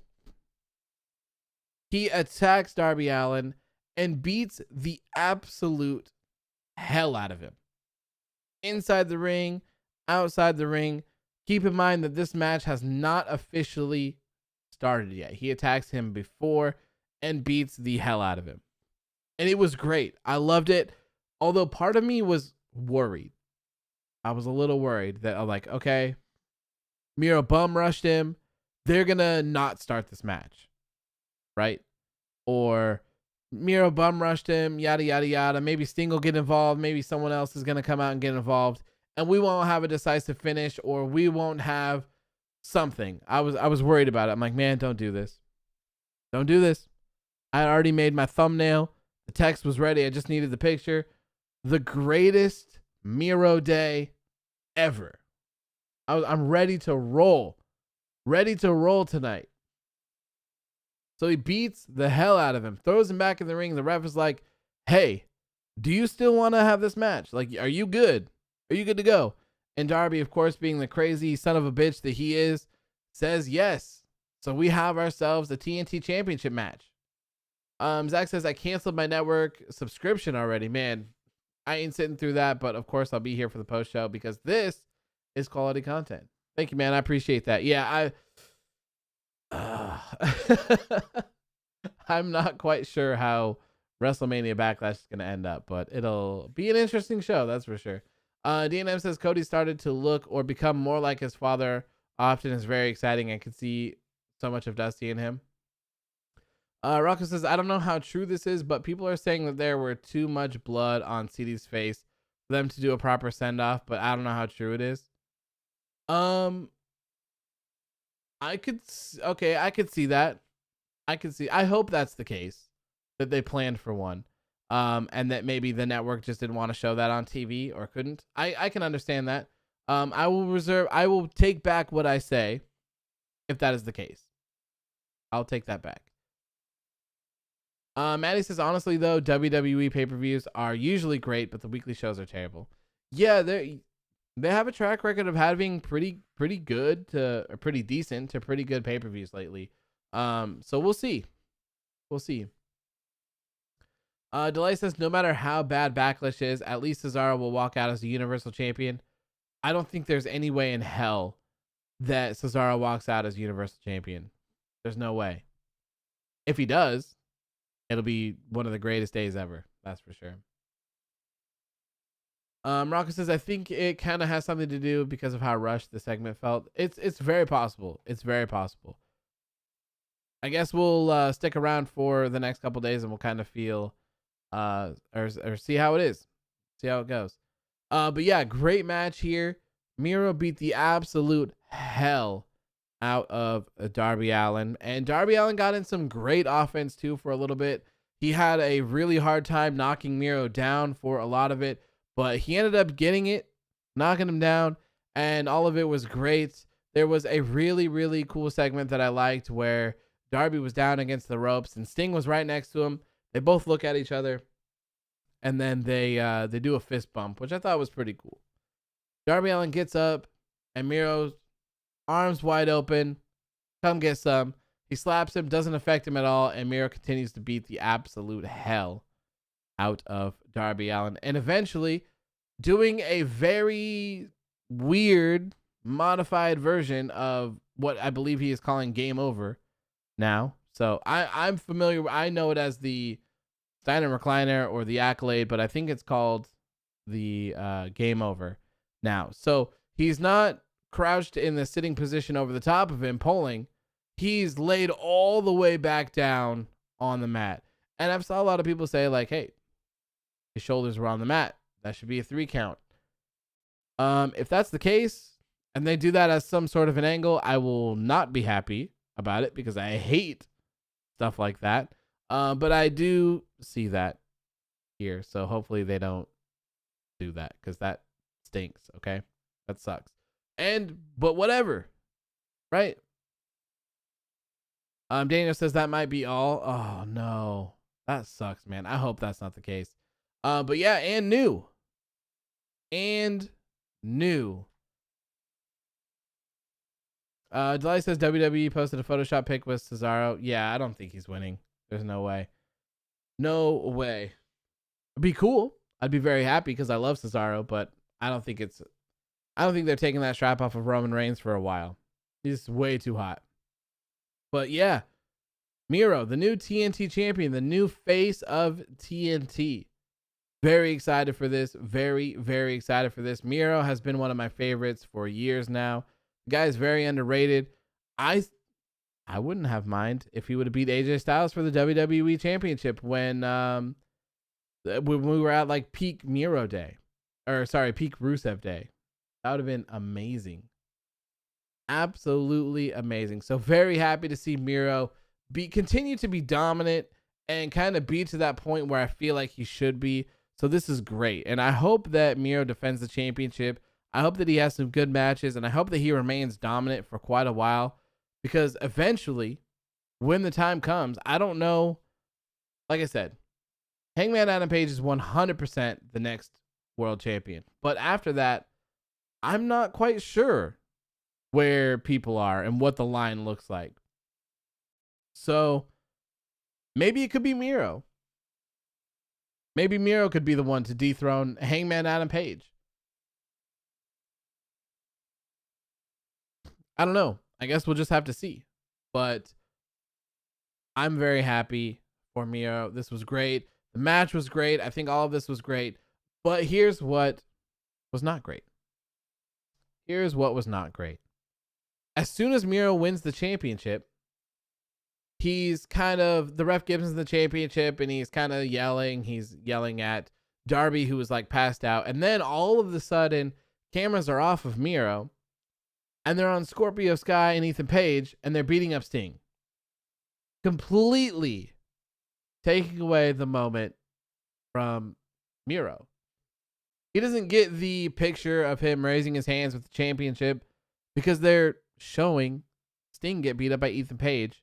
he attacks Darby Allin and beats the absolute hell out of him. Inside the ring, outside the ring. Keep in mind that this match has not officially started yet. He attacks him before and beats the hell out of him. And it was great. I loved it. Although part of me was worried. I was a little worried that I'm like, okay, Miro bum rushed him. They're going to not start this match. Right? Or Miro bum rushed him, yada, yada, yada. Maybe Sting will get involved. Maybe someone else is going to come out and get involved. And we won't have a decisive finish, or we won't have something. I was worried about it. I'm like, man, don't do this. Don't do this. I had already made my thumbnail. The text was ready. I just needed the picture. The greatest Miro day ever. I'm ready to roll. Ready to roll tonight. So he beats the hell out of him, throws him back in the ring. The ref is like, hey, do you still want to have this match? Like, are you good? Are you good to go? And Darby, of course, being the crazy son of a bitch that he is, says yes. So we have ourselves a TNT Championship match. Zach says, I canceled my network subscription already. Man, I ain't sitting through that, but of course I'll be here for the post show because this is quality content. Thank you, man. I appreciate that. Yeah, I'm not quite sure how WrestleMania Backlash is going to end up, but it'll be an interesting show, that's for sure. DNM says Cody started to look or become more like his father often is very exciting. I can see so much of Dusty in him. Rocco says, I don't know how true this is, but people are saying that there were too much blood on CD's face for them to do a proper send off, but I don't know how true it is. I could see that. I hope that's the case, that they planned for one. And that maybe the network just didn't want to show that on TV or couldn't. I can understand that. I will take back what I say if that is the case. I'll take that back. Maddie says, honestly though, WWE pay-per-views are usually great, but the weekly shows are terrible. Yeah, they have a track record of having pretty good to, or pretty decent to pretty good pay-per-views lately. So we'll see. Delay says, no matter how bad Backlash is, at least Cesaro will walk out as the Universal Champion. I don't think there's any way in hell that Cesaro walks out as Universal Champion. There's no way. If he does, it'll be one of the greatest days ever. That's for sure. Rocco says, I think it kind of has something to do because of how rushed the segment felt. It's very possible. It's very possible. I guess we'll stick around for the next couple days and we'll kind of feel or see how it is. See how it goes. But yeah, great match here. Miro beat the absolute hell out of Darby Allin, and Darby Allin got in some great offense too for a little bit. He had a really hard time knocking Miro down for a lot of it, but he ended up getting it, knocking him down, and all of it was great. There was a really cool segment that I liked where Darby was down against the ropes and Sting was right next to him. They both look at each other, and then they do a fist bump, which I thought was pretty cool. Darby Allin gets up, and Miro's arms wide open. Come get some. He slaps him, doesn't affect him at all, and Miro continues to beat the absolute hell out of Darby Allin, and eventually doing a very weird modified version of what I believe he is calling Game Over now. So I'm familiar. I know it as the Steiner Recliner or the Accolade, but I think it's called the Game Over now. So he's not crouched in the sitting position over the top of him pulling. He's laid all the way back down on the mat. And I've saw a lot of people say like, hey, his shoulders were on the mat. That should be a 3 count. If that's the case, and they do that as some sort of an angle, I will not be happy about it because I hate stuff like that. But I do see that here. So hopefully they don't do that because that stinks. Okay. That sucks. But whatever. Right. Daniel says that might be all. Oh no. That sucks, man. I hope that's not the case. But yeah, and new. Delay says WWE posted a Photoshop pic with Cesaro. Yeah, I don't think he's winning. There's no way. No way. It'd be cool. I'd be very happy because I love Cesaro, but I don't think they're taking that strap off of Roman Reigns for a while. He's way too hot. But yeah, Miro, the new TNT champion, the new face of TNT. Very excited for this. Very excited for this. Miro has been one of my favorites for years now. The guy is very underrated. I wouldn't have mind if he would have beat AJ Styles for the WWE Championship when we were at like peak Miro day. Or sorry, peak Rusev day. That would have been amazing. Absolutely amazing. So very happy to see Miro continue to be dominant and kind of be to that point where I feel like he should be. So this is great. And I hope that Miro defends the championship. I hope that he has some good matches, and I hope that he remains dominant for quite a while, because eventually, when the time comes, I don't know. Like I said, Hangman Adam Page is 100% the next world champion. But after that, I'm not quite sure where people are and what the line looks like. So maybe it could be Miro. Maybe Miro could be the one to dethrone Hangman Adam Page. I don't know. I guess we'll just have to see. But I'm very happy for Miro. This was great. The match was great. I think all of this was great. But here's what was not great. Here's what was not great. As soon as Miro wins the championship, the ref gives him the championship and he's kind of yelling. He's yelling at Darby, who was like passed out. And then all of a sudden, cameras are off of Miro and they're on Scorpio Sky and Ethan Page and they're beating up Sting. Completely taking away the moment from Miro. He doesn't get the picture of him raising his hands with the championship because they're showing Sting get beat up by Ethan Page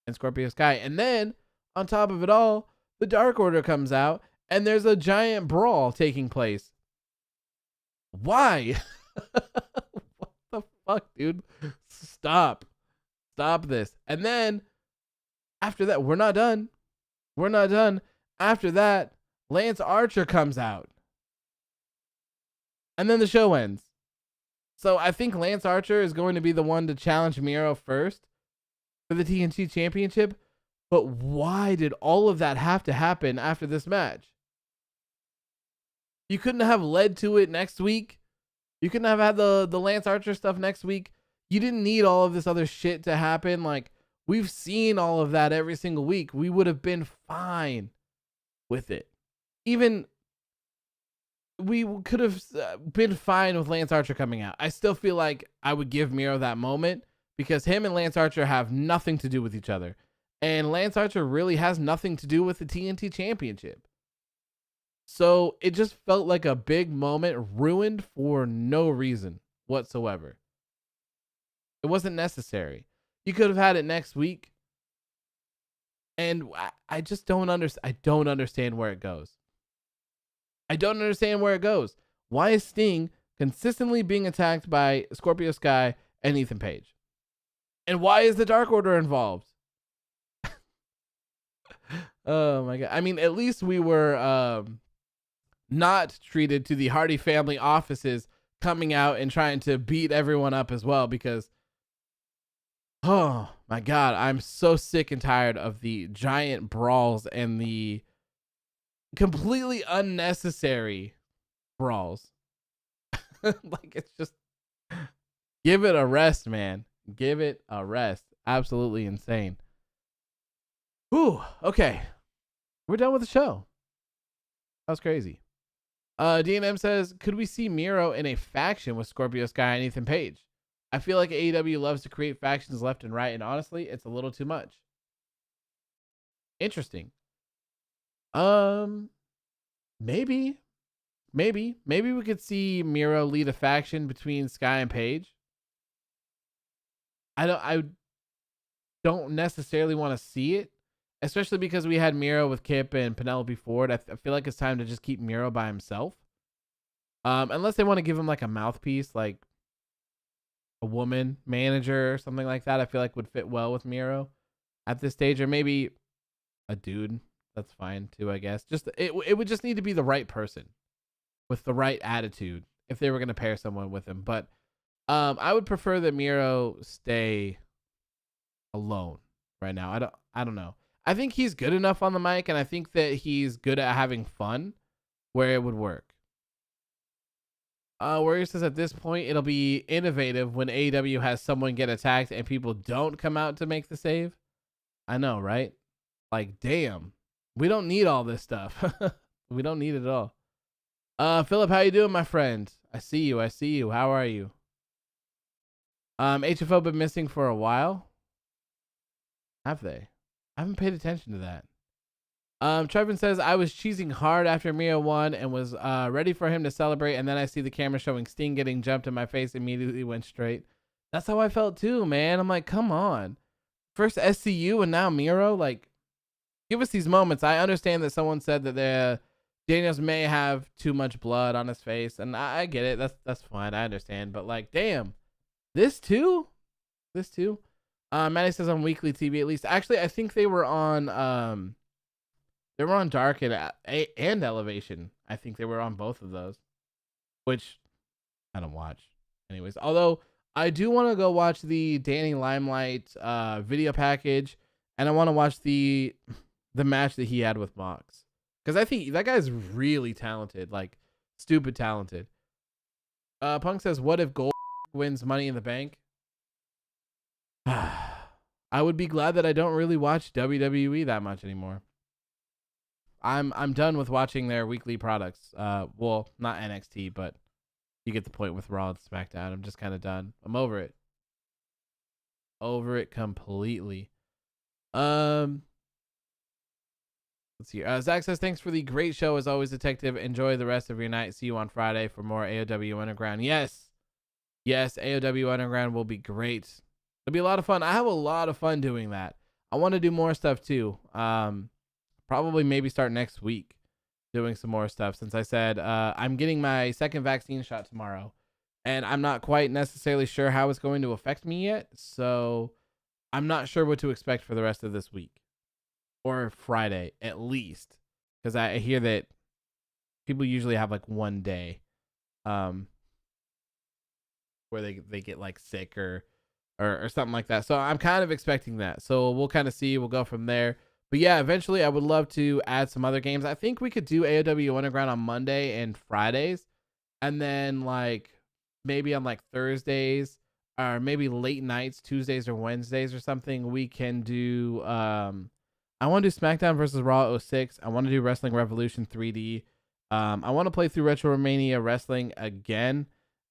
and Scorpio Sky. And then, on top of it all, the Dark Order comes out and there's a giant brawl taking place. Why? What the fuck, dude? Stop this. And then, after that, we're not done. After that, Lance Archer comes out. And then the show ends. So I think Lance Archer is going to be the one to challenge Miro first for the TNT Championship. But why did all of that have to happen after this match? You couldn't have led to it next week. You couldn't have had the Lance Archer stuff next week. You didn't need all of this other shit to happen. Like, we've seen all of that every single week. We would have been fine with it. Even we could have been fine with Lance Archer coming out. I still feel like I would give Miro that moment because him and Lance Archer have nothing to do with each other. And Lance Archer really has nothing to do with the TNT Championship. So it just felt like a big moment ruined for no reason whatsoever. It wasn't necessary. You could have had it next week. And I just don't understand. I don't understand where it goes. Why is Sting consistently being attacked by Scorpio Sky and Ethan Page? And why is the Dark Order involved? Oh my God. I mean, at least we were not treated to the Hardy family offices coming out and trying to beat everyone up as well, because oh my God, I'm so sick and tired of the giant brawls and the completely unnecessary brawls. Like, it's just, give it a rest, man. Give it a rest. Absolutely insane. Whew, okay. We're done with the show. That was crazy. DNM says, could we see Miro in a faction with Scorpio Sky and Ethan Page? I feel like AEW loves to create factions left and right, and honestly, it's a little too much. Interesting. Maybe we could see Miro lead a faction between Sky and Page. I don't necessarily want to see it, especially because we had Miro with Kip and Penelope Ford. I feel like it's time to just keep Miro by himself. Unless they want to give him like a mouthpiece, like a woman manager or something like that, I feel like would fit well with Miro at this stage, or maybe a dude. That's fine too, I guess. Just it would just need to be the right person with the right attitude if they were going to pair someone with him. But I would prefer that Miro stay alone right now. I don't know. I think he's good enough on the mic, and I think that he's good at having fun where it would work. Warrior says at this point, it'll be innovative when AEW has someone get attacked and people don't come out to make the save. I know, right? Like, damn. We don't need all this stuff. We don't need it at all. Philip, how you doing, my friend? I see you. How are you? HFO been missing for a while? Have they? I haven't paid attention to that. Trevin says, I was cheesing hard after Miro won and was ready for him to celebrate, and then I see the camera showing Sting getting jumped in my face, immediately went straight. That's how I felt too, man. I'm like, come on. First SCU and now Miro? Like, give us these moments. I understand that someone said that Daniels may have too much blood on his face, and I get it. That's fine. I understand. But like, damn. This too? Maddie says on weekly TV at least. Actually, I think they were on Dark and Elevation. I think they were on both of those, which I don't watch anyways. Although I do want to go watch the Danny Limelight video package, and I want to watch the match that he had with Mox, because I think that guy's really talented, like stupid talented. Punk says, what if Gold wins Money in the Bank? I would be glad that I don't really watch WWE that much anymore. I'm done with watching their weekly products. Well, not NXT, but you get the point with Raw and SmackDown. I'm just kind of done. I'm over it. Over it completely. Let's see. Zach says, thanks for the great show as always, Detective. Enjoy the rest of your night. See you on Friday for more AEW Underground. Yes, AEW Underground will be great. It'll be a lot of fun. I have a lot of fun doing that. I want to do more stuff too. Probably maybe start next week doing some more stuff, since I said I'm getting my second vaccine shot tomorrow, and I'm not quite necessarily sure how it's going to affect me yet. So I'm not sure what to expect for the rest of this week. Or Friday, at least. Because I hear that people usually have like one day where they get like sick or something like that. So I'm kind of expecting that. So we'll kind of see. We'll go from there. But yeah, eventually I would love to add some other games. I think we could do AEW Underground on Monday and Fridays. And then like maybe on like Thursdays or maybe late nights, Tuesdays or Wednesdays or something, we can do... I want to do SmackDown versus Raw 06. I want to do Wrestling Revolution 3D. I want to play through Retromania Wrestling again.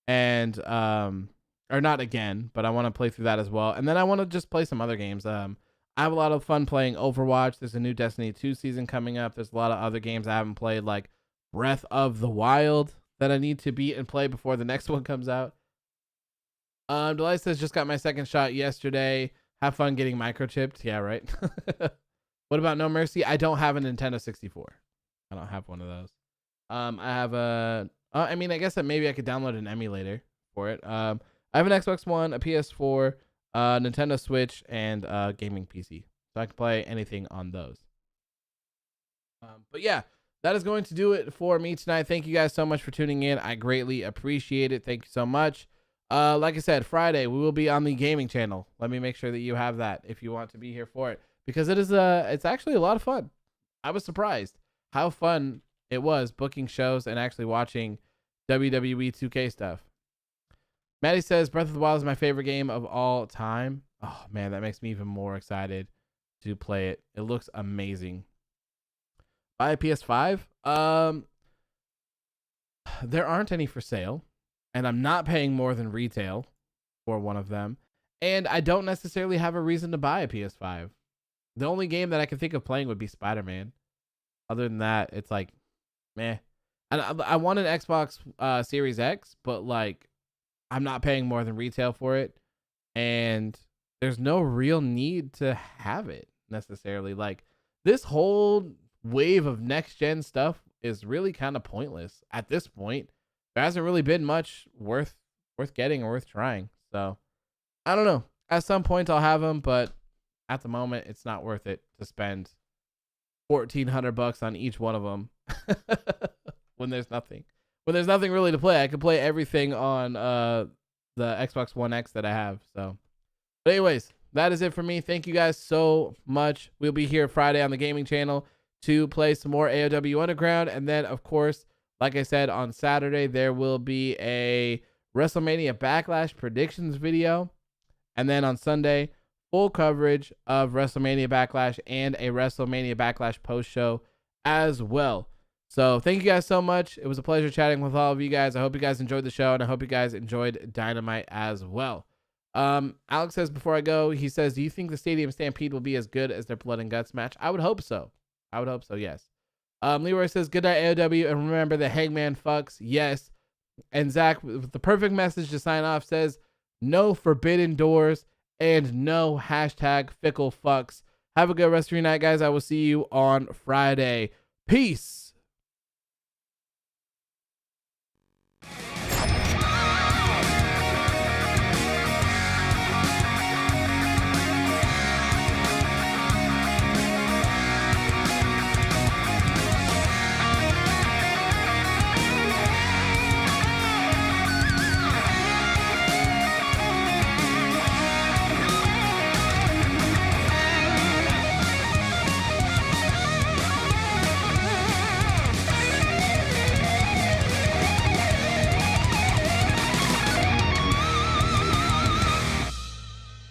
And, or not again, but I want to play through that as well. And then I want to just play some other games. I have a lot of fun playing Overwatch. There's a new Destiny 2 season coming up. There's a lot of other games I haven't played, like Breath of the Wild, that I need to beat and play before the next one comes out. Delight says, just got my second shot yesterday. Have fun getting microchipped. Yeah, right. What about No Mercy? I don't have a Nintendo 64. I don't have one of those. I have I mean, I guess that maybe I could download an emulator for it. I have an Xbox One, a PS4, Nintendo Switch, and a gaming PC. So I can play anything on those. But yeah, that is going to do it for me tonight. Thank you guys so much for tuning in. I greatly appreciate it. Thank you so much. Like I said, Friday, we will be on the gaming channel. Let me make sure that you have that if you want to be here for it. Because it's actually a lot of fun. I was surprised how fun it was booking shows and actually watching WWE 2K stuff. Maddie says, Breath of the Wild is my favorite game of all time. Oh, man, that makes me even more excited to play it. It looks amazing. Buy a PS5? There aren't any for sale. And I'm not paying more than retail for one of them. And I don't necessarily have a reason to buy a PS5. The only game that I can think of playing would be Spider-Man. Other than that, it's like, meh. And I want an Xbox Series X, but like, I'm not paying more than retail for it. And there's no real need to have it necessarily. Like, this whole wave of next-gen stuff is really kind of pointless at this point. There hasn't really been much worth getting or worth trying. So, I don't know. At some point, I'll have them, but at the moment, it's not worth it to spend $1,400 on each one of them when there's nothing. When there's nothing really to play, I can play everything on the Xbox One X that I have. So, but anyways, that is it for me. Thank you guys so much. We'll be here Friday on the gaming channel to play some more AEW Underground, and then of course, like I said, on Saturday there will be a WrestleMania Backlash predictions video, and then on Sunday, full coverage of WrestleMania Backlash and a WrestleMania Backlash post show as well. So thank you guys so much. It was a pleasure chatting with all of you guys. I hope you guys enjoyed the show, and I hope you guys enjoyed Dynamite as well. Alex says, before I go, he says, do you think the Stadium Stampede will be as good as their Blood and Guts match? I would hope so. Yes. Leroy says, good night, AEW, and remember the Hangman fucks. Yes. And Zach, with the perfect message to sign off, says, no forbidden doors and no hashtag fickle fucks. Have a good rest of your night, guys. I will see you on Friday. Peace.